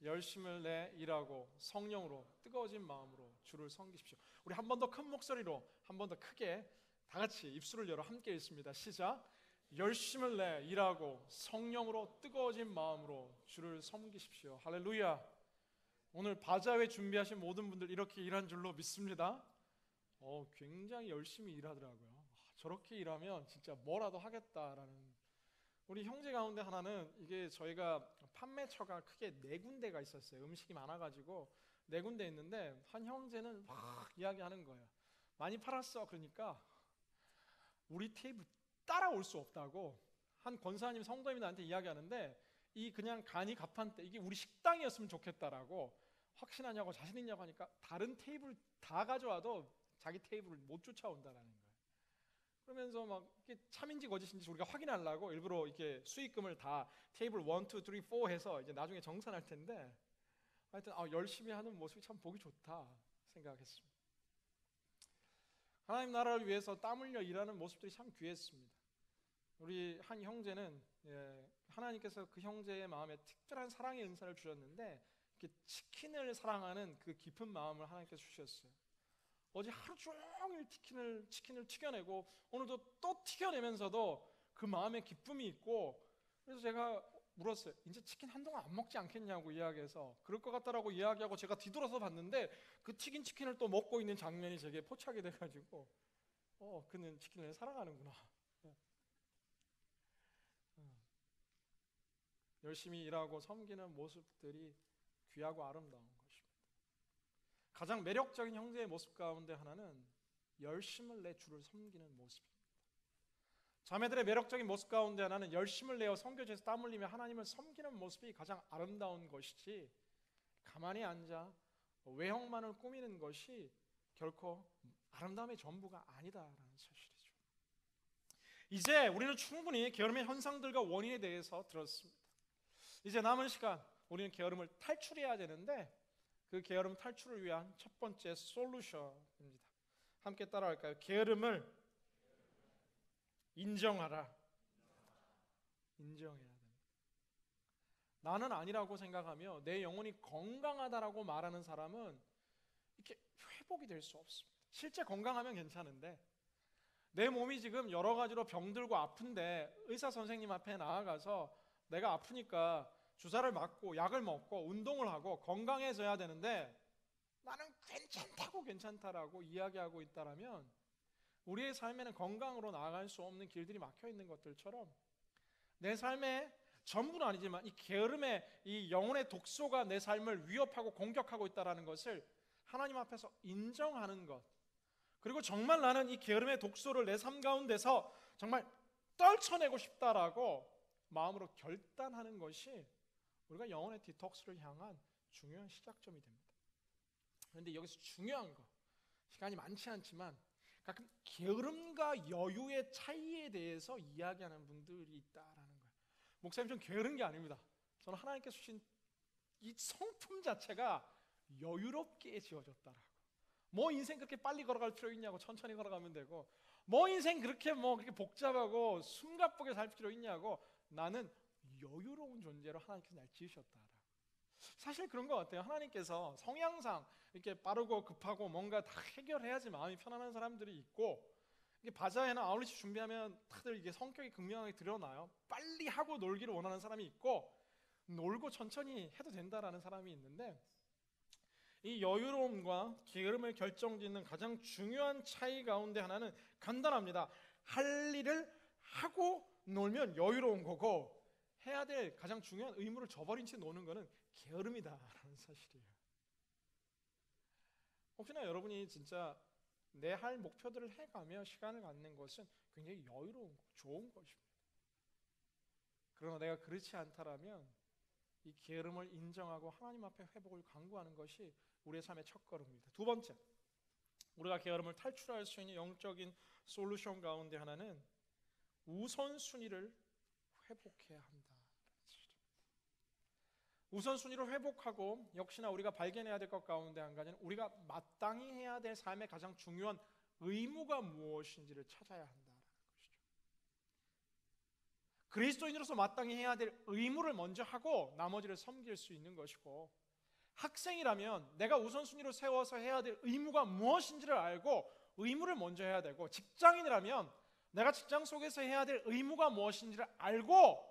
열심을 내 일하고 성령으로 뜨거워진 마음으로 주를 섬기십시오. 우리 한 번 더 큰 목소리로, 한 번 더 크게 다 같이 입술을 열어 함께 읽습니다. 시작. 열심을 내 일하고 성령으로 뜨거워진 마음으로 주를 섬기십시오. 할렐루야. 오늘 바자회 준비하신 모든 분들 이렇게 일한 줄로 믿습니다. 굉장히 열심히 일하더라고요. 저렇게 일하면 진짜 뭐라도 하겠다라는. 우리 형제 가운데 하나는, 이게 저희가 판매처가 크게 4군데가 있었어요. 음식이 많아가지고 4군데 있는데 한 형제는 막 이야기하는 거예요. 많이 팔았어. 그러니까 우리 테이블 따라올 수 없다고 한 권사님 성도님이 나한테 이야기하는데, 이 그냥 간이 가판대, 이게 우리 식당이었으면 좋겠다라고. 확신하냐고, 자신 있냐고 하니까 다른 테이블 다 가져와도 자기 테이블을 못 쫓아온다라는 거예요. 그러면서 막 이게 참인지 거짓인지 우리가 확인하려고 일부러 이렇게 수익금을 다 테이블 1, 2, 3, 4 해서 이제 나중에 정산할 텐데, 하여튼 열심히 하는 모습이 참 보기 좋다 생각했습니다. 하나님 나라를 위해서 땀 흘려 일하는 모습들이 참 귀했습니다. 우리 한 형제는 하나님께서 그 형제의 마음에 특별한 사랑의 은사를 주셨는데, 이렇게 치킨을 사랑하는 그 깊은 마음을 하나님께서 주셨어요. 어제 하루 종일 치킨을 튀겨내고 오늘도 또 튀겨내면서도 그 마음에 기쁨이 있고, 그래서 제가 물었어요. 이제 치킨 한동안 안 먹지 않겠냐고 이야기해서, 그럴 것 같다라고 이야기하고 제가 뒤돌아서 봤는데 그 튀긴 치킨을 또 먹고 있는 장면이 제게 포착이 돼가지고 그는 치킨을 사랑하는구나. 열심히 일하고 섬기는 모습들이 귀하고 아름다운 것입니다. 가장 매력적인 형제의 모습 가운데 하나는 열심을 내 주를 섬기는 모습입니다. 자매들의 매력적인 모습 가운데 하나는 열심을 내어 선교지에서 땀 흘리며 하나님을 섬기는 모습이 가장 아름다운 것이지, 가만히 앉아 외형만을 꾸미는 것이 결코 아름다움의 전부가 아니다라는 사실이죠. 이제 우리는 충분히 게으름의 현상들과 원인에 대해서 들었습니다. 이제 남은 시간 우리는 게으름을 탈출해야 되는데, 그 게으름 탈출을 위한 첫 번째 솔루션입니다. 함께 따라할까요? 게으름을 인정하라. 인정해야 됩니다. 나는 아니라고 생각하며 내 영혼이 건강하다라고 말하는 사람은 이렇게 회복이 될 수 없습니다. 실제 건강하면 괜찮은데, 내 몸이 지금 여러 가지로 병들고 아픈데 의사 선생님 앞에 나아가서 내가 아프니까 주사를 맞고 약을 먹고 운동을 하고 건강해져야 되는데 나는 괜찮다라고 이야기하고 있다라면 우리의 삶에는 건강으로 나아갈 수 없는 길들이 막혀 있는 것들처럼 내 삶의 전부는 아니지만 이 게으름의 이 영혼의 독소가 내 삶을 위협하고 공격하고 있다라는 것을 하나님 앞에서 인정하는 것, 그리고 정말 나는 이 게으름의 독소를 내 삶 가운데서 정말 떨쳐내고 싶다라고 마음으로 결단하는 것이 우리가 영혼의 디톡스를 향한 중요한 시작점이 됩니다. 그런데 여기서 중요한 거, 시간이 많지 않지만 가끔 게으름과 여유의 차이에 대해서 이야기하는 분들이 있다라는 거예요. 목사님, 좀 게으른 게 아닙니다. 저는 하나님께서 주신 이 성품 자체가 여유롭게 지어졌다라고. 뭐 인생 그렇게 빨리 걸어갈 필요 있냐고, 천천히 걸어가면 되고, 뭐 인생 그렇게 그렇게 복잡하고 숨가쁘게 살 필요 있냐고, 나는 여유로운 존재로 하나님께서 날 지으셨다라고. 사실 그런 것 같아요. 하나님께서 성향상 이렇게 빠르고 급하고 뭔가 다 해결해야지 마음이 편안한 사람들이 있고, 이게 바자회나 아울릿이 준비하면 다들 이게 성격이 극명하게 드러나요. 빨리 하고 놀기를 원하는 사람이 있고, 놀고 천천히 해도 된다라는 사람이 있는데, 이 여유로움과 게으름을 결정짓는 가장 중요한 차이 가운데 하나는 간단합니다. 할 일을 하고 놀면 여유로운 거고, 해야 될 가장 중요한 의무를 저버린 채 노는 거는 게으름이다라는 사실이에요. 혹시나 여러분이 진짜 내 할 목표들을 해가며 시간을 갖는 것은 굉장히 여유로운 거, 좋은 것입니다. 그러나 내가 그렇지 않다라면 이 게으름을 인정하고 하나님 앞에 회복을 간구하는 것이 우리의 삶의 첫걸음입니다. 두 번째, 우리가 게으름을 탈출할 수 있는 영적인 솔루션 가운데 하나는 우선순위를 회복해야 한다. 우선순위를 회복하고, 역시나 우리가 발견해야 될 것 가운데 한 가지는 우리가 마땅히 해야 될 삶의 가장 중요한 의무가 무엇인지를 찾아야 한다는 것이죠. 그리스도인으로서 마땅히 해야 될 의무를 먼저 하고 나머지를 섬길 수 있는 것이고, 학생이라면 내가 우선순위로 세워서 해야 될 의무가 무엇인지를 알고 의무를 먼저 해야 되고, 직장인이라면 내가 직장 속에서 해야 될 의무가 무엇인지를 알고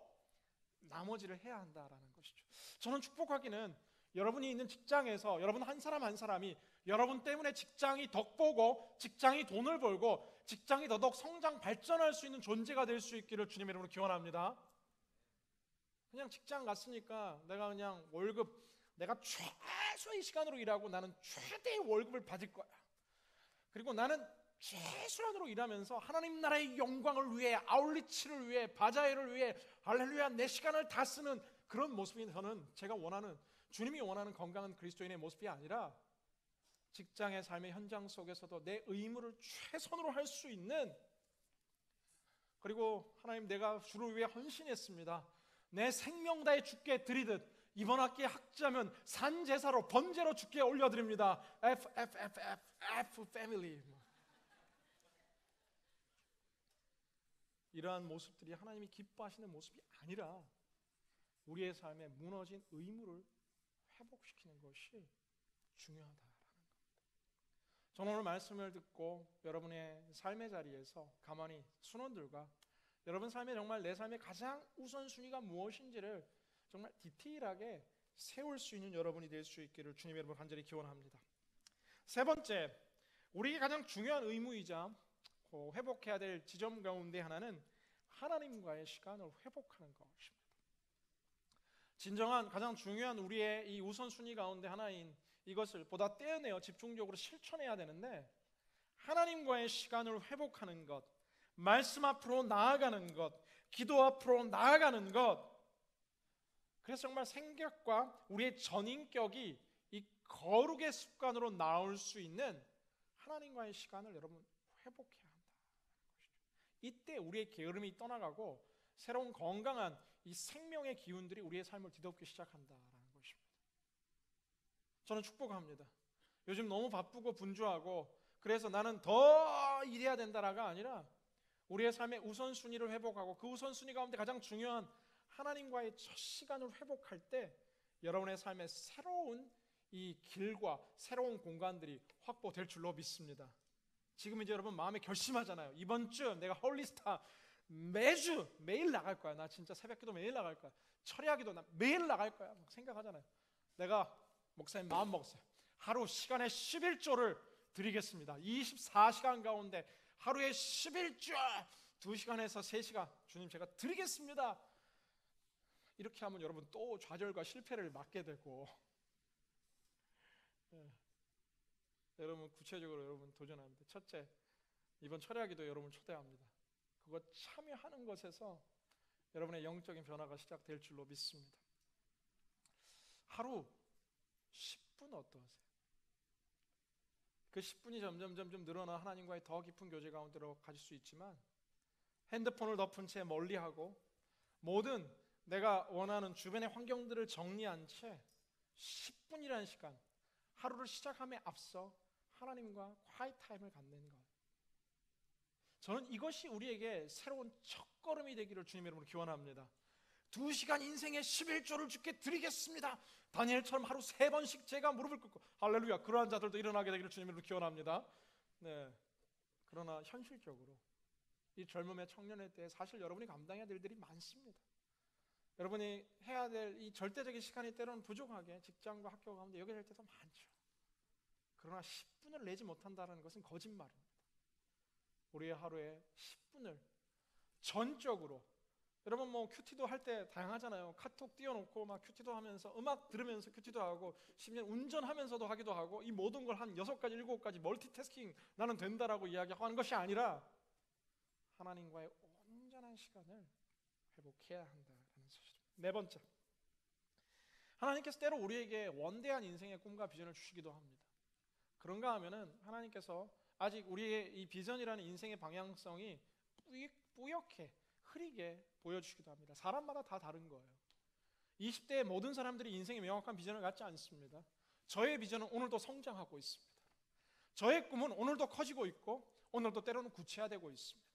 나머지를 해야 한다라는 것이죠. 저는 축복하기는 여러분이 있는 직장에서 여러분 한 사람 한 사람이 여러분 때문에 직장이 덕보고, 직장이 돈을 벌고, 직장이 더더욱 성장 발전할 수 있는 존재가 될 수 있기를 주님의 이름으로 기원합니다. 그냥 직장 갔으니까 내가 그냥 월급, 내가 최소의 시간으로 일하고 나는 최대의 월급을 받을 거야. 그리고 나는 최소한으로 일하면서 하나님 나라의 영광을 위해, 아울리치를 위해, 바자회를 위해, 할렐루야, 내 시간을 다 쓰는 그런 모습이 저는 제가 원하는, 주님이 원하는 건강한 그리스도인의 모습이 아니라, 직장의 삶의 현장 속에서도 내 의무를 최선으로 할 수 있는, 그리고 하나님, 내가 주를 위해 헌신했습니다, 내 생명 다해 주께 드리듯 이번 학기의 학자면 산제사로 번제로 주께 올려드립니다. F family. 이러한 모습들이 하나님이 기뻐하시는 모습이 아니라 우리의 삶에 무너진 의무를 회복시키는 것이 중요하다라는 겁니다. 저는 오늘 말씀을 듣고 여러분의 삶의 자리에서 가만히 순원들과 여러분 삶에 정말 내 삶의 가장 우선순위가 무엇인지를 정말 디테일하게 세울 수 있는 여러분이 될 수 있기를 주님의 이름으로 간절히 기원합니다. 세 번째, 우리에게 가장 중요한 의무이자 회복해야 될 지점 가운데 하나는 하나님과의 시간을 회복하는 것입니다. 진정한 가장 중요한 우리의 이 우선순위 가운데 하나인 이것을 보다 떼어내어 집중적으로 실천해야 되는데, 하나님과의 시간을 회복하는 것, 말씀 앞으로 나아가는 것, 기도 앞으로 나아가는 것, 그래서 정말 생각과 우리의 전인격이 이 거룩의 습관으로 나올 수 있는 하나님과의 시간을 여러분 회복해야 한다는 것이죠. 이때 우리의 게으름이 떠나가고 새로운 건강한 이 생명의 기운들이 우리의 삶을 뒤덮기 시작한다는 것입니다. 저는 축복합니다. 요즘 너무 바쁘고 분주하고 그래서 나는 더 일해야 된다라가 아니라, 우리의 삶의 우선순위를 회복하고 그 우선순위 가운데 가장 중요한 하나님과의 첫 시간을 회복할 때 여러분의 삶에 새로운 이 길과 새로운 공간들이 확보될 줄로 믿습니다. 지금 이제 여러분 마음에 결심하잖아요. 이번 주 내가 홀리스타 매일 나갈 거야. 나 진짜 새벽기도 매일 나갈 거야. 철야기도 나 매일 나갈 거야. 막 생각하잖아요. 내가 목사님 마음 먹었어요. 하루 시간에 11조를 드리겠습니다. 24시간 가운데 하루에 11조 2시간에서 3시간 주님 제가 드리겠습니다. 이렇게 하면 여러분 또 좌절과 실패를 맞게 되고, 여러분 구체적으로 여러분 도전합니다. 첫째, 이번 철야기도 여러분 초대합니다. 그거 참여하는 것에서 여러분의 영적인 변화가 시작될 줄로 믿습니다. 하루 10분 어떠세요? 그 10분이 점점 늘어나 하나님과의 더 깊은 교제 가운데로 가실 수 있지만, 핸드폰을 덮은 채 멀리하고 모든 내가 원하는 주변의 환경들을 정리한 채 10분이라는 시간, 하루를 시작함에 앞서 하나님과 quiet 타임을 갖는 것, 저는 이것이 우리에게 새로운 첫걸음이 되기를 주님의 이름으로 기원합니다. 2시간 인생의 11조를 주께 드리겠습니다. 다니엘처럼 하루 3번씩 제가 무릎을 꿇고 할렐루야, 그러한 자들도 일어나게 되기를 주님의 이름으로 기원합니다. 네. 그러나 현실적으로 이 젊음의 청년의 때에 사실 여러분이 감당해야 될 일들이 많습니다. 여러분이 해야 될 이 절대적인 시간이 때로는 부족하게 직장과 학교 가운데 여겨질 때도 많죠. 그러나 10분을 내지 못한다는 것은 거짓말입니다. 우리의 하루에 10분을 전적으로, 여러분 뭐 큐티도 할 때 다양하잖아요. 카톡 띄워놓고 막 큐티도 하면서 음악 들으면서 큐티도 하고 심지어 운전하면서도 하기도 하고, 이 모든 걸 한 6가지 7가지 멀티태스킹 나는 된다라고 이야기하는 것이 아니라 하나님과의 온전한 시간을 회복해야 한다라는 사실입니다. 4번째, 하나님께서 때로 우리에게 원대한 인생의 꿈과 비전을 주시기도 합니다. 그런가 하면은 하나님께서 아직 우리의 이 비전이라는 인생의 방향성이 뿌옇게 흐리게 보여주시기도 합니다. 사람마다 다 다른 거예요. 20대의 모든 사람들이 인생의 명확한 비전을 갖지 않습니다. 저의 비전은 오늘도 성장하고 있습니다. 저의 꿈은 오늘도 커지고 있고 오늘도 때로는 구체화되고 있습니다.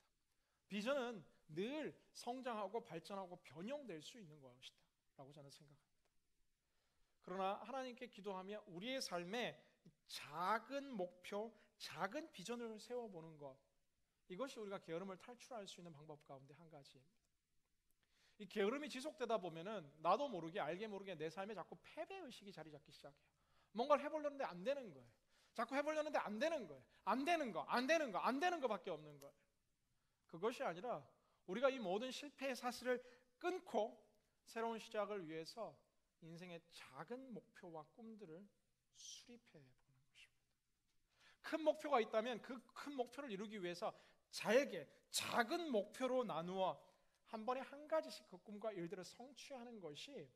비전은 늘 성장하고 발전하고 변형될 수 있는 것이다 라고 저는 생각합니다. 그러나 하나님께 기도하며 우리의 삶에 작은 목표, 작은 비전을 세워보는 것, 이것이 우리가 게으름을 탈출할 수 있는 방법 가운데 한 가지입니다. 이 게으름이 지속되다 보면은 나도 모르게 알게 모르게 내 삶에 자꾸 패배의식이 자리 잡기 시작해요. 뭔가를 해보려는데 안 되는 거예요. 자꾸 해보려는데 안 되는 거예요. 안 되는 거 밖에 없는 거예요. 그것이 아니라 우리가 이 모든 실패의 사슬을 끊고 새로운 시작을 위해서 인생의 작은 목표와 꿈들을 수립해 보는 것입니다. 큰 목표가 있다면 그 큰 목표를 이루기 위해서 잘게 작은 목표로 나누어 한 번에 한 가지씩 그 꿈과 일들을 성취하는 것이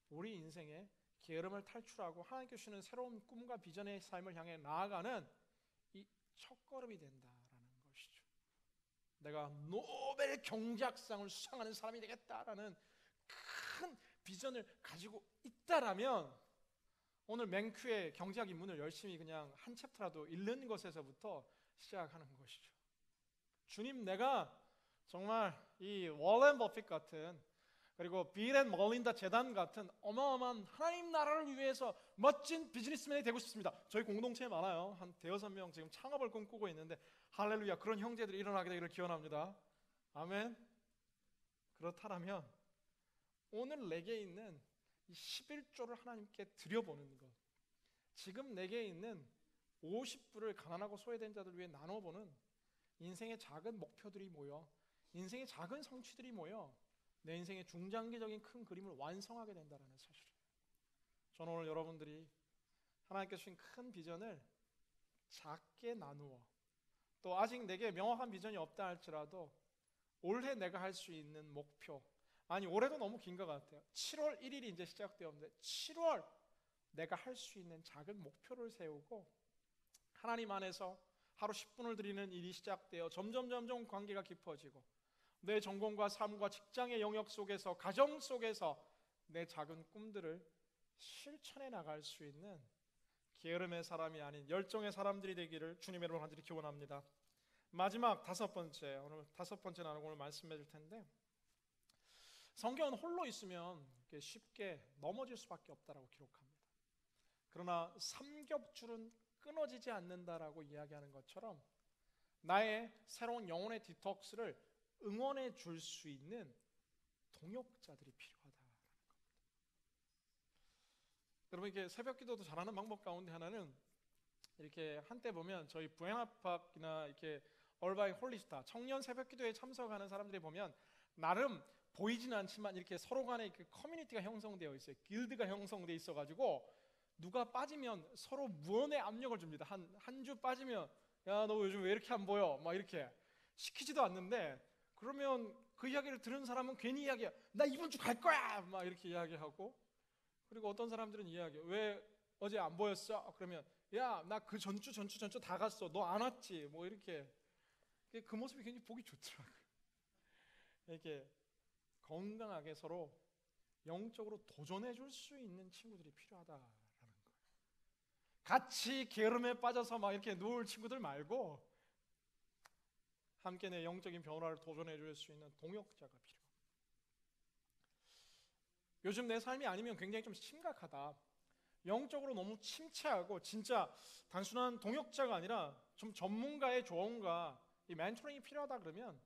우리 인생의 게으름을 탈출하고 하나님께 주시는 새로운 꿈과 비전의 삶을 향해 나아가는 이 첫걸음이 된다라는 것이죠. 내가 노벨 경제학상을 수상하는 사람이 되겠다라는 큰 비전을 가지고 있다라면 오늘 맹큐의 경제학 입문을 열심히 그냥 한 챕터라도 읽는 것에서부터 시작하는 것이죠. 주님, 내가 정말 이 워렌 버핏 같은, 그리고 빌 앤 멀린다 재단 같은 어마어마한 하나님 나라를 위해서 멋진 비즈니스맨이 되고 싶습니다. 저희 공동체에 많아요. 한 5-6명 지금 창업을 꿈꾸고 있는데 할렐루야, 그런 형제들이 일어나게 되기를 기원합니다. 아멘. 그렇다면 오늘 내게 있는 이 11조를 하나님께 드려보는 것, 지금 내게 있는 50불을 가난하고 소외된 자들 위해 나눠보는 인생의 작은 목표들이 모여, 인생의 작은 성취들이 모여 내 인생의 중장기적인 큰 그림을 완성하게 된다는 사실이에요. 저는 오늘 여러분들이 하나님께서 주신 큰 비전을 작게 나누어, 또 아직 내게 명확한 비전이 없다 할지라도 올해 내가 할 수 있는 목표, 아니 올해도 너무 긴 것 같아요. 7월 1일이 이제 시작되었는데 7월 내가 할 수 있는 작은 목표를 세우고 하나님 안에서 하루 10분을 드리는 일이 시작되어 점점 관계가 깊어지고 내 전공과 삶과 직장의 영역 속에서, 가정 속에서 내 작은 꿈들을 실천해 나갈 수 있는 게으름의 사람이 아닌 열정의 사람들이 되기를 주님의 이름으로 간절히 기원합니다. 마지막 5번째, 오늘 5번째 나누고 오늘 말씀해 줄 텐데, 성경은 홀로 있으면 쉽게 넘어질 수밖에 없다라고 기록합니다. 그러나 삼겹줄은 끊어지지 않는다라고 이야기하는 것처럼 나의 새로운 영혼의 디톡스를 응원해 줄 수 있는 동역자들이 필요하다라는 겁니다. 여러분, 이렇게 새벽 기도도 잘하는 방법 가운데 하나는 이렇게 한때 보면 저희 부행합학이나 이렇게 얼바이 홀리스타 청년 새벽 기도에 참석하는 사람들이 보면 나름 보이지는 않지만 이렇게 서로 간에 그 커뮤니티가 형성되어 있어요. 길드가 형성되어 있어가지고 누가 빠지면 서로 무언의 압력을 줍니다. 한 주 빠지면 야, 너 요즘 왜 이렇게 안 보여? 막 이렇게 시키지도 않는데, 그러면 그 이야기를 들은 사람은 괜히 이야기해. 나 이번 주 갈 거야! 막 이렇게 이야기하고, 그리고 어떤 사람들은 이야기해. 왜 어제 안 보였어? 그러면 야, 나 그 전주 다 갔어. 너 안 왔지? 뭐 이렇게. 그 모습이 굉장히 보기 좋더라고요. 이렇게 건강하게 서로 영적으로 도전해 줄 수 있는 친구들이 필요하다라는 거예요. 같이 게으름에 빠져서 막 이렇게 누울 친구들 말고 함께 내 영적인 변화를 도전해 줄 수 있는 동역자가 필요합니다. 요즘 내 삶이 아니면 굉장히 좀 심각하다, 영적으로 너무 침체하고 진짜 단순한 동역자가 아니라 좀 전문가의 조언과 이 멘토링이 필요하다 그러면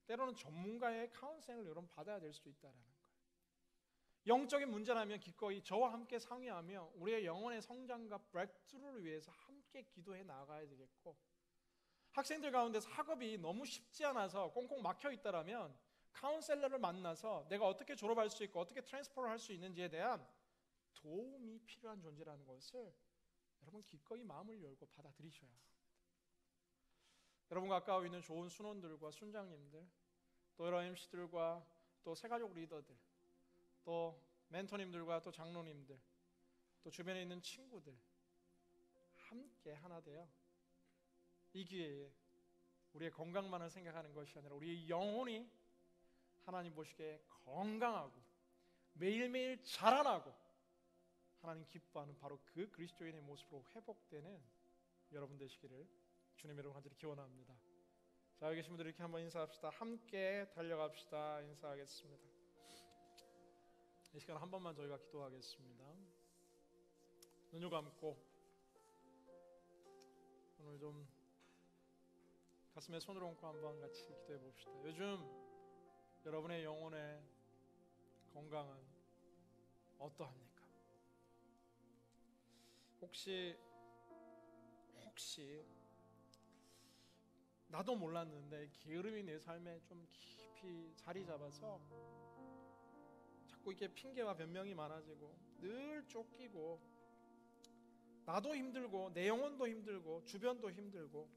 때로는 전문가의 카운셀링을 여러분 받아야 될 수도 있다라는 거예요. 영적인 문제라면 기꺼이 저와 함께 상의하며 우리의 영혼의 성장과 브레이크스루를 위해서 함께 기도해 나가야 되겠고, 학생들 가운데서 학업이 너무 쉽지 않아서 꽁꽁 막혀 있다라면 카운셀러를 만나서 내가 어떻게 졸업할 수 있고 어떻게 트랜스퍼를 할 수 있는지에 대한 도움이 필요한 존재라는 것을 여러분 기꺼이 마음을 열고 받아들이셔야 합니다. 여러분 가까워 있는 좋은 순원들과 순장님들, 또 여러 MC들과 또 새가족 리더들, 또 멘토님들과 또 장로님들, 또 주변에 있는 친구들 함께 하나 되어 이 기회에 우리의 건강만을 생각하는 것이 아니라 우리의 영혼이 하나님 보시기에 건강하고 매일매일 자라나고 하나님 기뻐하는 바로 그 그리스도인의 모습으로 회복되는 여러분 되시기를 주님의 이름으로 간절히 기원합니다. 자, 여기 계신 분들 이렇게 한번 인사합시다. 함께 달려갑시다. 인사하겠습니다. 이 시간 한 번만 저희가 기도하겠습니다. 눈을 감고 오늘 좀 가슴에 손을 얹고 한번 같이 기도해 봅시다. 요즘 여러분의 영혼의 건강은 어떠합니까? 혹시 나도 몰랐는데 게으름이 내 삶에 좀 깊이 자리 잡아서 자꾸 이렇게 핑계와 변명이 많아지고 늘 쫓기고 나도 힘들고 내 영혼도 힘들고 주변도 힘들고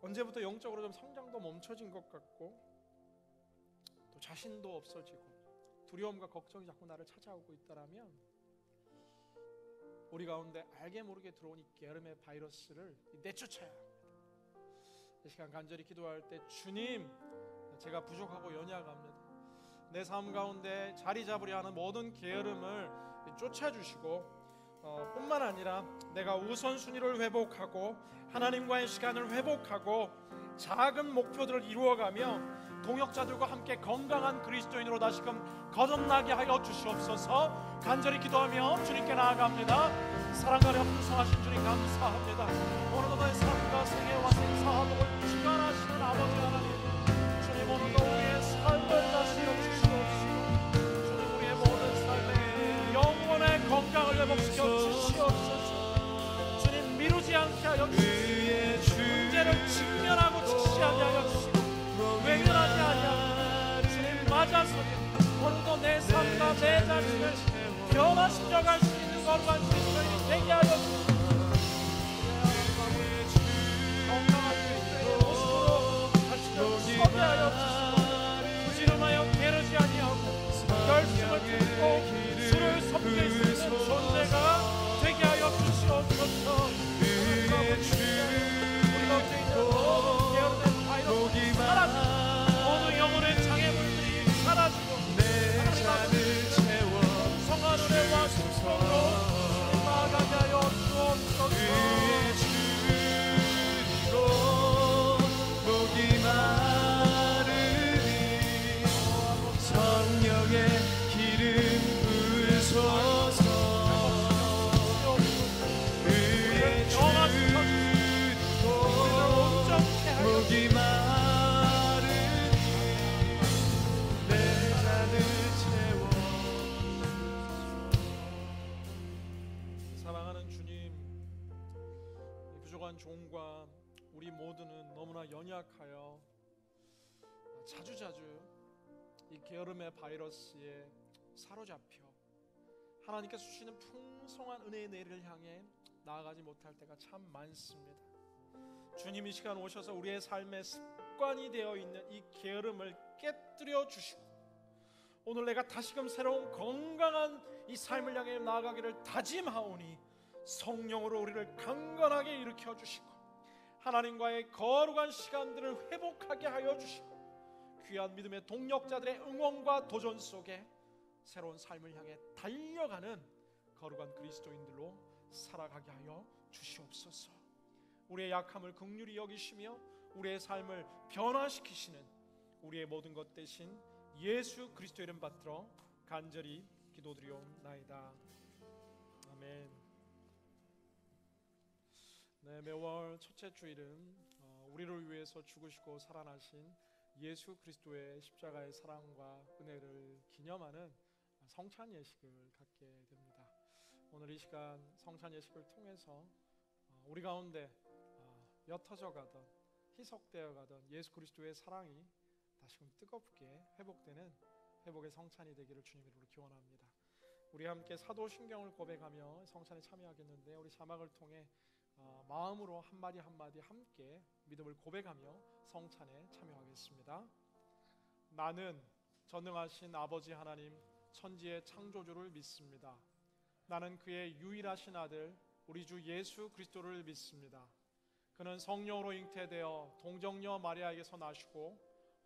언제부터 영적으로 좀 성장도 멈춰진 것 같고 또 자신도 없어지고 두려움과 걱정이 자꾸 나를 찾아오고 있다라면 우리 가운데 알게 모르게 들어온 이 게으름의 바이러스를 내쫓아야 합니다. 이 시간 간절히 기도할 때 주님, 제가 부족하고 연약합니다. 내 삶 가운데 자리 잡으려 하는 모든 게으름을 쫓아주시고 뿐만 아니라 내가 우선순위를 회복하고 하나님과의 시간을 회복하고 작은 목표들을 이루어가며 동역자들과 함께 건강한 그리스도인으로 다시금 거듭나게 하여 주시옵소서. 간절히 기도하며 주님께 나아갑니다. 사랑과 은혜가 풍성하신 주님 감사합니다. 오늘도 너의 삶과 생애와 생사화복을 주관하시는 아버지 하나님, 주님 오늘도 우리의 삶을 다스려 주시옵시고 주님 우리의 모든 삶에 영혼의 건강을 회복시켜 주시옵소서. 주님 미루지 않게 하여 주시옵소서. 문제를 직면하고 직시하게 하여 주시고 외면하지 아니하고 주님 맞아서는 오늘도 내 삶과 내 자신을 변화시켜갈 수 있는 거룩한 그리스도인이 되게 하여 주시옵소서. 건강한 그리스도인의 모습으로 다시금 서게 하여 주시고 부지런하여 게으르지 아니하고 결심을 품고 주를 섬길 수 있는 존재가 되게 하여 주시옵소서. 우리 가운데 있는 모든 게으름의 바이러스 사라지고 모든 영혼의 장애물들이 사라지고 하나님 앞에 성한 은혜와 축복으로 나아가게 하여 주옵소서. 목이 마르니 성령의 기름 부으소서. 의에 주고 목이 마르니 내 잔을 채워. 사랑하는 주님, 이 부족한 종과 우리 모두는 너무나 연약하여 자주자주 이 게으름의 바이러스에 사로잡혀 하나님께서 주시는 풍성한 은혜의 내일을 향해 나아가지 못할 때가 참 많습니다. 주님 이 시간 오셔서 우리의 삶의 습관이 되어 있는 이 게으름을 깨뜨려 주시고 오늘 내가 다시금 새로운 건강한 이 삶을 향해 나아가기를 다짐하오니 성령으로 우리를 강건하게 일으켜 주시고 하나님과의 거룩한 시간들을 회복하게 하여 주시고 귀한 믿음의 동력자들의 응원과 도전 속에 새로운 삶을 향해 달려가는 거룩한 그리스도인들로 살아가게 하여 주시옵소서. 우리의 약함을 긍휼히 여기시며 우리의 삶을 변화시키시는 우리의 모든 것 대신 예수 그리스도 이름 받들어 간절히 기도드리옵나이다. 아멘. 네, 매월 첫째 주일은 우리를 위해서 죽으시고 살아나신 예수 그리스도의 십자가의 사랑과 은혜를 기념하는 성찬 예식을 갖게 됩니다. 오늘 이 시간 성찬 예식을 통해서 우리 가운데 옅어져 가던 희석되어 가던 예수 그리스도의 사랑이 다시금 뜨겁게 회복되는 회복의 성찬이 되기를 주님 이름으로 기원합니다. 우리 함께 사도신경을 고백하며 성찬에 참여하겠는데, 우리 자막을 통해 마음으로 한마디 한마디 함께 믿음을 고백하며 성찬에 참여하겠습니다. 나는 전능하신 아버지 하나님 천지의 창조주를 믿습니다. 나는 그의 유일하신 아들 우리 주 예수 그리스도를 믿습니다. 그는 성령으로 잉태되어 동정녀 마리아에게서 나시고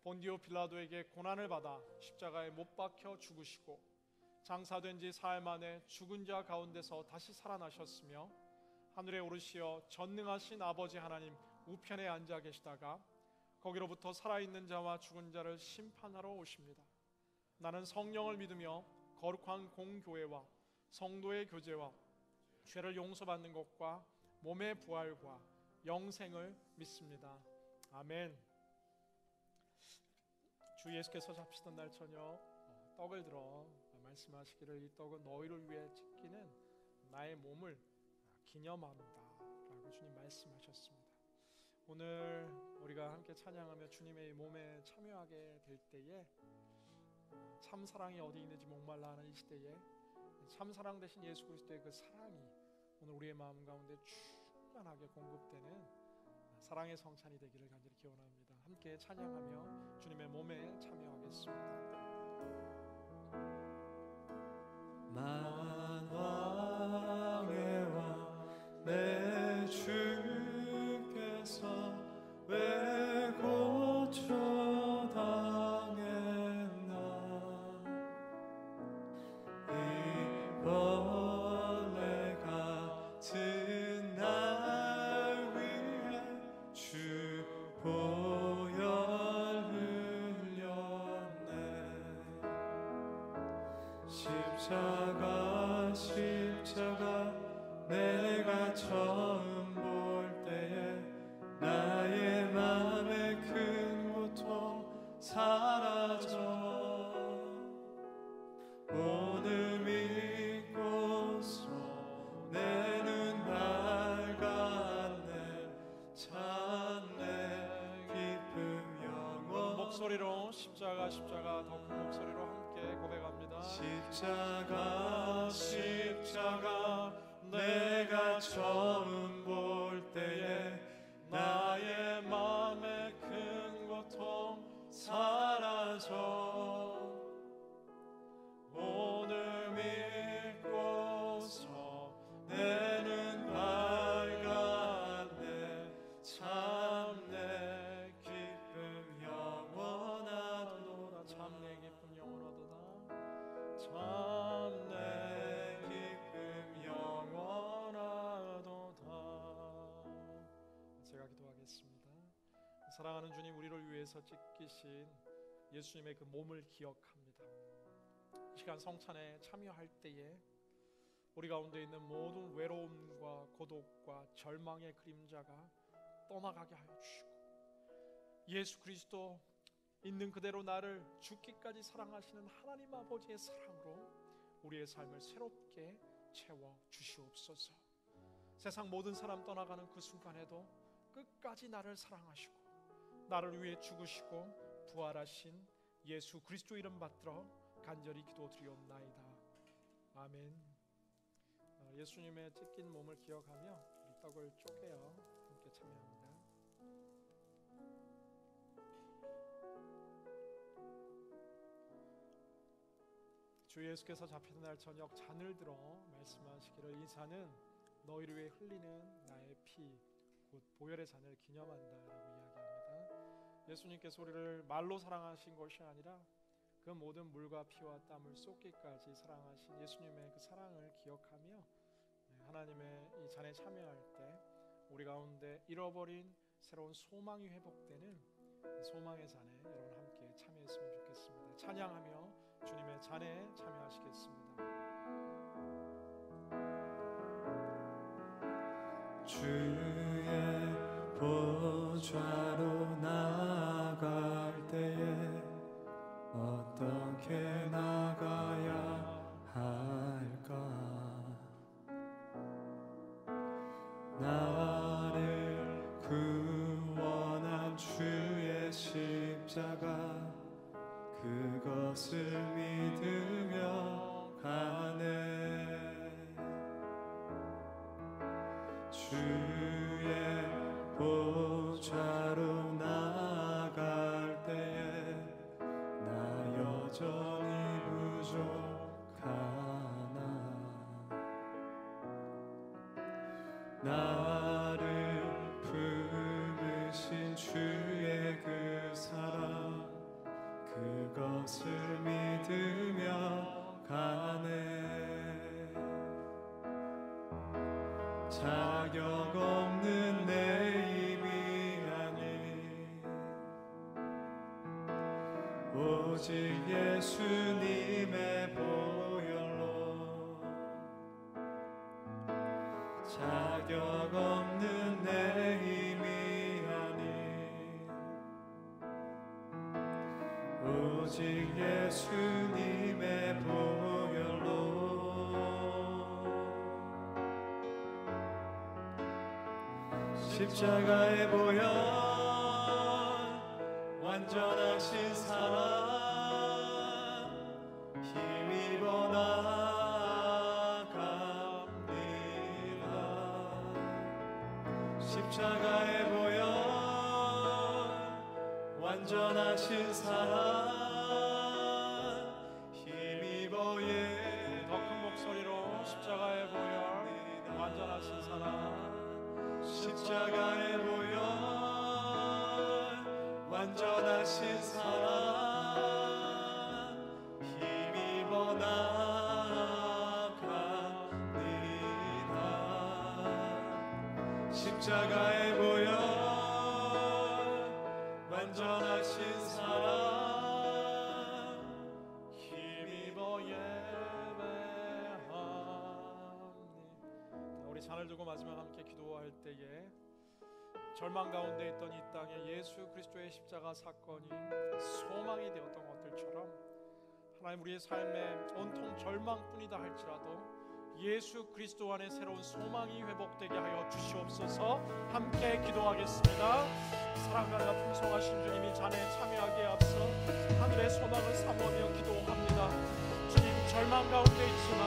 본디오 빌라도에게 고난을 받아 십자가에 못 박혀 죽으시고 장사된 지 사흘 만에 죽은 자 가운데서 다시 살아나셨으며 하늘에 오르시어 전능하신 아버지 하나님 우편에 앉아 계시다가 거기로부터 살아있는 자와 죽은 자를 심판하러 오십니다. 나는 성령을 믿으며 거룩한 공교회와 성도의 교제와 죄를 용서받는 것과 몸의 부활과 영생을 믿습니다. 아멘. 주 예수께서 잡히시던 날 저녁 떡을 들어 말씀하시기를 이 떡은 너희를 위해 찢기는 나의 몸을 기념하노다 라고 주님 말씀하셨습니다. 오늘 우리가 함께 찬양하며 주님의 몸에 참여하게 될 때에 참사랑이 어디 있는지 목말라 하는 이 시대에 참사랑 되신 예수 그리스도의 그 사랑이 오늘 우리의 마음 가운데 충만하게 공급되는 사랑의 성찬이 되기를 간절히 기원합니다. 함께 찬양하며 주님의 몸에 참여하겠습니다. 만왕의 왕 내 주께서 왜 고초당했나 이 벌레 같은 날 위해 주 보혈 흘렸네. 십자가 내가 처음 볼 때에 나의 맘의 큰 고통 사라져 오늘 믿고서 내 눈 밝았네. 참 내 기쁨 영원. 목소리로 십자가 더 큰 목소리로 함께 고백합니다. 십자가 내가 처음 볼 때에 나의 맘의 큰 고통 사라져 오늘 믿고서 내 눈 밝았네. 참 내 기쁨 영원하도다. 참 내 기쁨 영원하도다. 참 내 기쁨 영원하도다. 제가 기도하겠습니다. 사랑하는 주님, 우리를 위해서 찢기신 예수님의 그 몸을 기억합니다. 이 시간 성찬에 참여할 때에 우리 가운데 있는 모든 외로움과 고독과 절망의 그림자가 떠나가게 하여 주시고 예수 그리스도 있는 그대로 나를 죽기까지 사랑하시는 하나님 아버지의 사랑으로 우리의 삶을 새롭게 채워 주시옵소서. 세상 모든 사람 떠나가는 그 순간에도 끝까지 나를 사랑하시고 나를 위해 죽으시고 부활하신 예수 그리스도 이름 받들어 간절히 기도드리옵나이다. 아멘. 예수님의 찢긴 몸을 기억하며 우리 떡을 쪼개어 함께 참여합니다. 주 예수께서 잡히는 날 저녁 잔을 들어 말씀하시기를 이 잔은 너희를 위해 흘리는 나의 피 곧 보혈의 잔을 기념한다 라고 이야기합니다. 예수님께서 우리를 말로 사랑하신 것이 아니라 그 모든 물과 피와 땀을 쏟기까지 사랑하신 예수님의 그 사랑을 기억하며 하나님의 이 잔에 참여할 때 우리 가운데 잃어버린 새로운 소망이 회복되는 소망의 잔에 여러분 함께 참여했으면 좋겠습니다. 찬양하며 주님의 잔에 참여하시겠습니다. 주의 보좌로 나아갈 때에 어떻게 나가야 할까? 나를 구원한 주의 십자가 그것을 믿으며 가네. 주의 보좌로 나아갈 때에 나 여전히 부족하나. 나를 품으신 주의 그 사랑 그것을 믿으며 가네. 자격 없는 내 힘이 아닌 오직 예수님의 보혈로 자격 없는 내 힘이 아닌 오직 예수님의 보혈로 십자가의 보혈 완전하신 사랑 힘입어 나아갑니다. 십자가의 보혈 완전하신 사랑 힘입어 더 큰 목소리로 십자가의 보혈 완전하신 사랑 십자가의 보혈 완전하신 사랑 힘입어 나아갑니다. 십자가의 보혈 완전하신 사랑 힘입어 예배합니다. 우리 잔을 두고 마지막 함께 기도할 때에 절망 가운데 있던 이 땅에 예수 그리스도의 십자가 사건이 소망이 되었던 것들처럼 하나님 우리의 삶에 온통 절망뿐이다 할지라도 예수 그리스도 안에 새로운 소망이 회복되게 하여 주시옵소서. 함께 기도하겠습니다. 사랑과 풍성하신 주님이 잔에 참여하기에 앞서 하늘의 소망을 사모하며 기도합니다. 주님 절망 가운데 있지만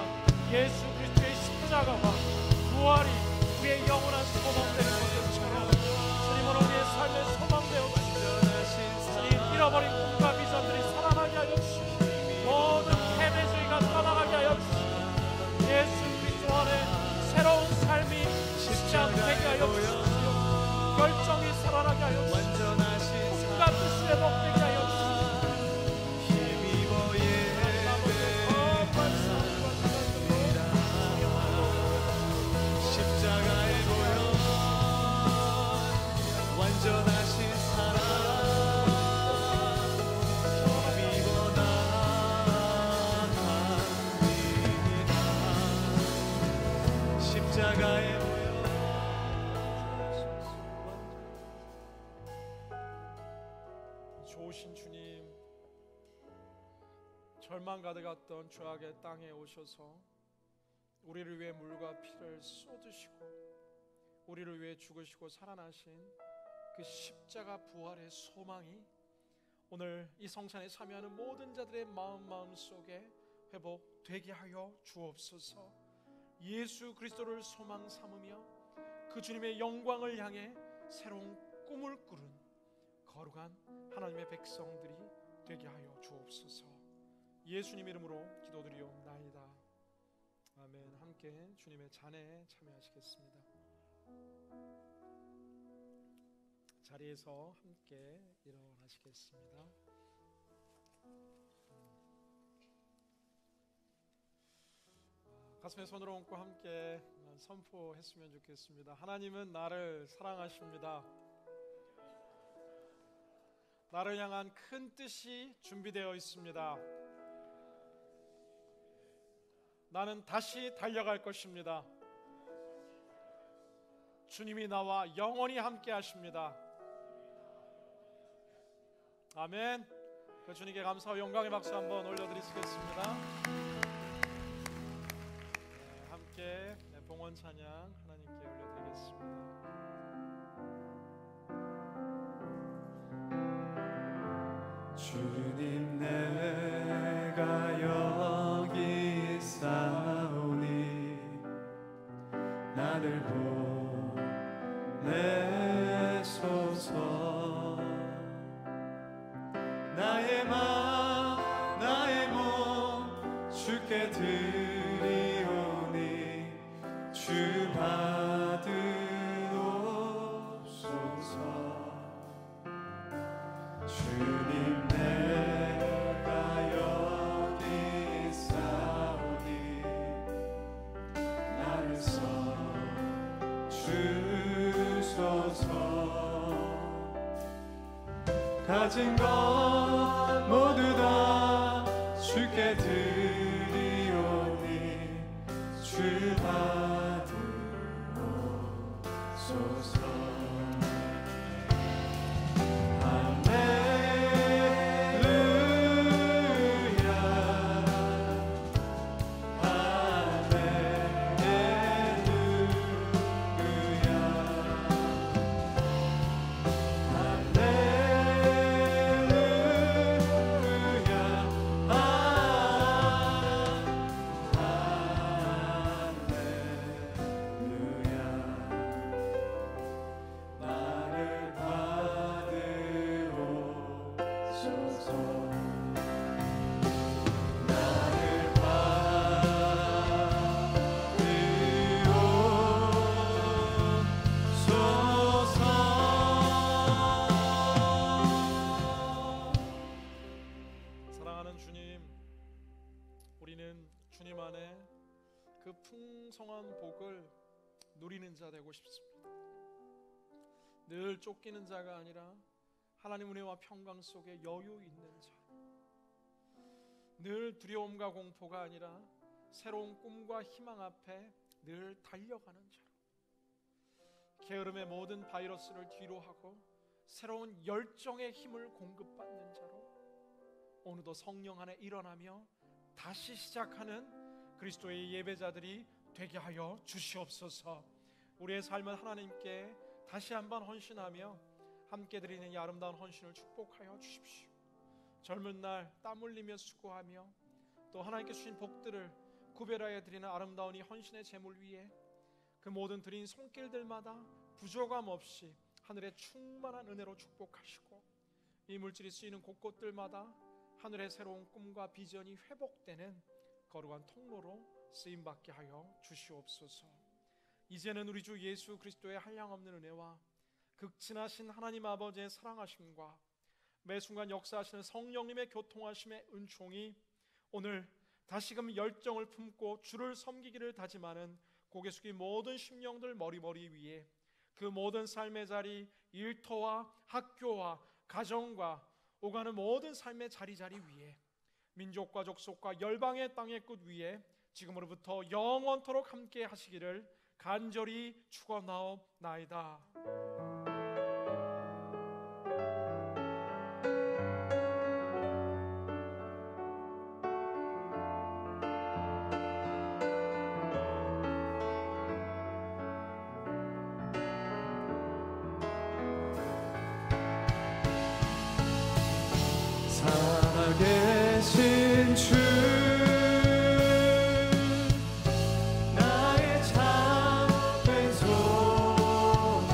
예수 그리스도의 십자가와 부활이 우리의 영원한 소망 되는 것처럼 주님은 우리의 삶의 소망 되어 주시옵소서. 주님 잃어버린 꿈과 비전들이 살아나게 하여 주시고 모든 패배주의가 떠나가게 하여 주시고 예수 그리스도 안에 새로운 삶이 시작되게 하여 주시옵소서. 결정이 살아나게 하여 주시옵소서. 꿈과 뜻이 회복되게 하여 주시옵소서. 힘입어 예배합니다. 십자가의 보혈 완전하신 사랑 힘입어 나아갑니다. 십자가의 보혈 좋으신 주님, 절망 가득했던 죄악의 땅에 오셔서 우리를 위해 물과 피를 쏟으시고 우리를 위해 죽으시고 살아나신 그 십자가 부활의 소망이 오늘 이 성찬에 참여하는 모든 자들의 마음 속에 회복되게 하여 주옵소서. 예수 그리스도를 소망 삼으며 그 주님의 영광을 향해 새로운 꿈을 꾸는 거룩한 하나님의 백성들이 되게 하여 주옵소서. 예수님 이름으로 기도드리옵나이다. 아멘. 함께 주님의 잔에 참여하시겠습니다. 자리에서 함께 일어나시겠습니다. 가슴에 손을 얹고 함께 선포했으면 좋겠습니다. 하나님은 나를 사랑하십니다. 나를 향한 큰 뜻이 준비되어 있습니다. 나는 다시 달려갈 것입니다. 주님이 나와 영원히 함께 하십니다. 아멘. 그 주님께 감사와 영광의 박수 한번 올려드리겠습니다. 함께 봉헌 찬양 하나님께 올려드리겠습니다. 주님 내가 여기 있사오니 나를 보내소서. 나의 맘 나의 몸 주께 드리오니 주 받으옵소서. 주님 내가 여기 있사오니 나를 써주소서. 가진 것 모두 다 주께 드리오니 주 받으옵소서. 주님 안에 그 풍성한 복을 누리는 자 되고 싶습니다. 늘 쫓기는 자가 아니라 하나님 은혜와 평강 속에 여유 있는 자, 늘 두려움과 공포가 아니라 새로운 꿈과 희망 앞에 늘 달려가는 자로, 게으름의 모든 바이러스를 뒤로하고 새로운 열정의 힘을 공급받는 자로 오늘도 성령 안에 일어나며 다시 시작하는 그리스도의 예배자들이 되게 하여 주시옵소서. 우리의 삶을 하나님께 다시 한번 헌신하며 함께 드리는 이 아름다운 헌신을 축복하여 주십시오. 젊은 날 땀 흘리며 수고하며 또 하나님께 주신 복들을 구별하여 드리는 아름다운 이 헌신의 제물 위에 그 모든 드린 손길들마다 부족함 없이 하늘의 충만한 은혜로 축복하시고 이 물질이 쓰이는 곳곳들마다 하늘의 새로운 꿈과 비전이 회복되는 거룩한 통로로 쓰임받게 하여 주시옵소서. 이제는 우리 주 예수 그리스도의 한량없는 은혜와 극진하신 하나님 아버지의 사랑하심과 매 순간 역사하시는 성령님의 교통하심의 은총이 오늘 다시금 열정을 품고 주를 섬기기를 다짐하는 고개 숙인 모든 심령들 머리 위에 그 모든 삶의 자리, 일터와 학교와 가정과 오가는 모든 삶의 자리 위에 민족과 족속과 열방의 땅의 끝 위에 지금으로부터 영원토록 함께 하시기를 간절히 축원하옵나이다. 살아계신 주 나의 참된 소망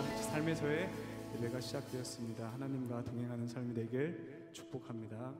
삶의 소의 예배가 시작되었습니다. 하나님과 동행하는 삶이 되길 축복합니다.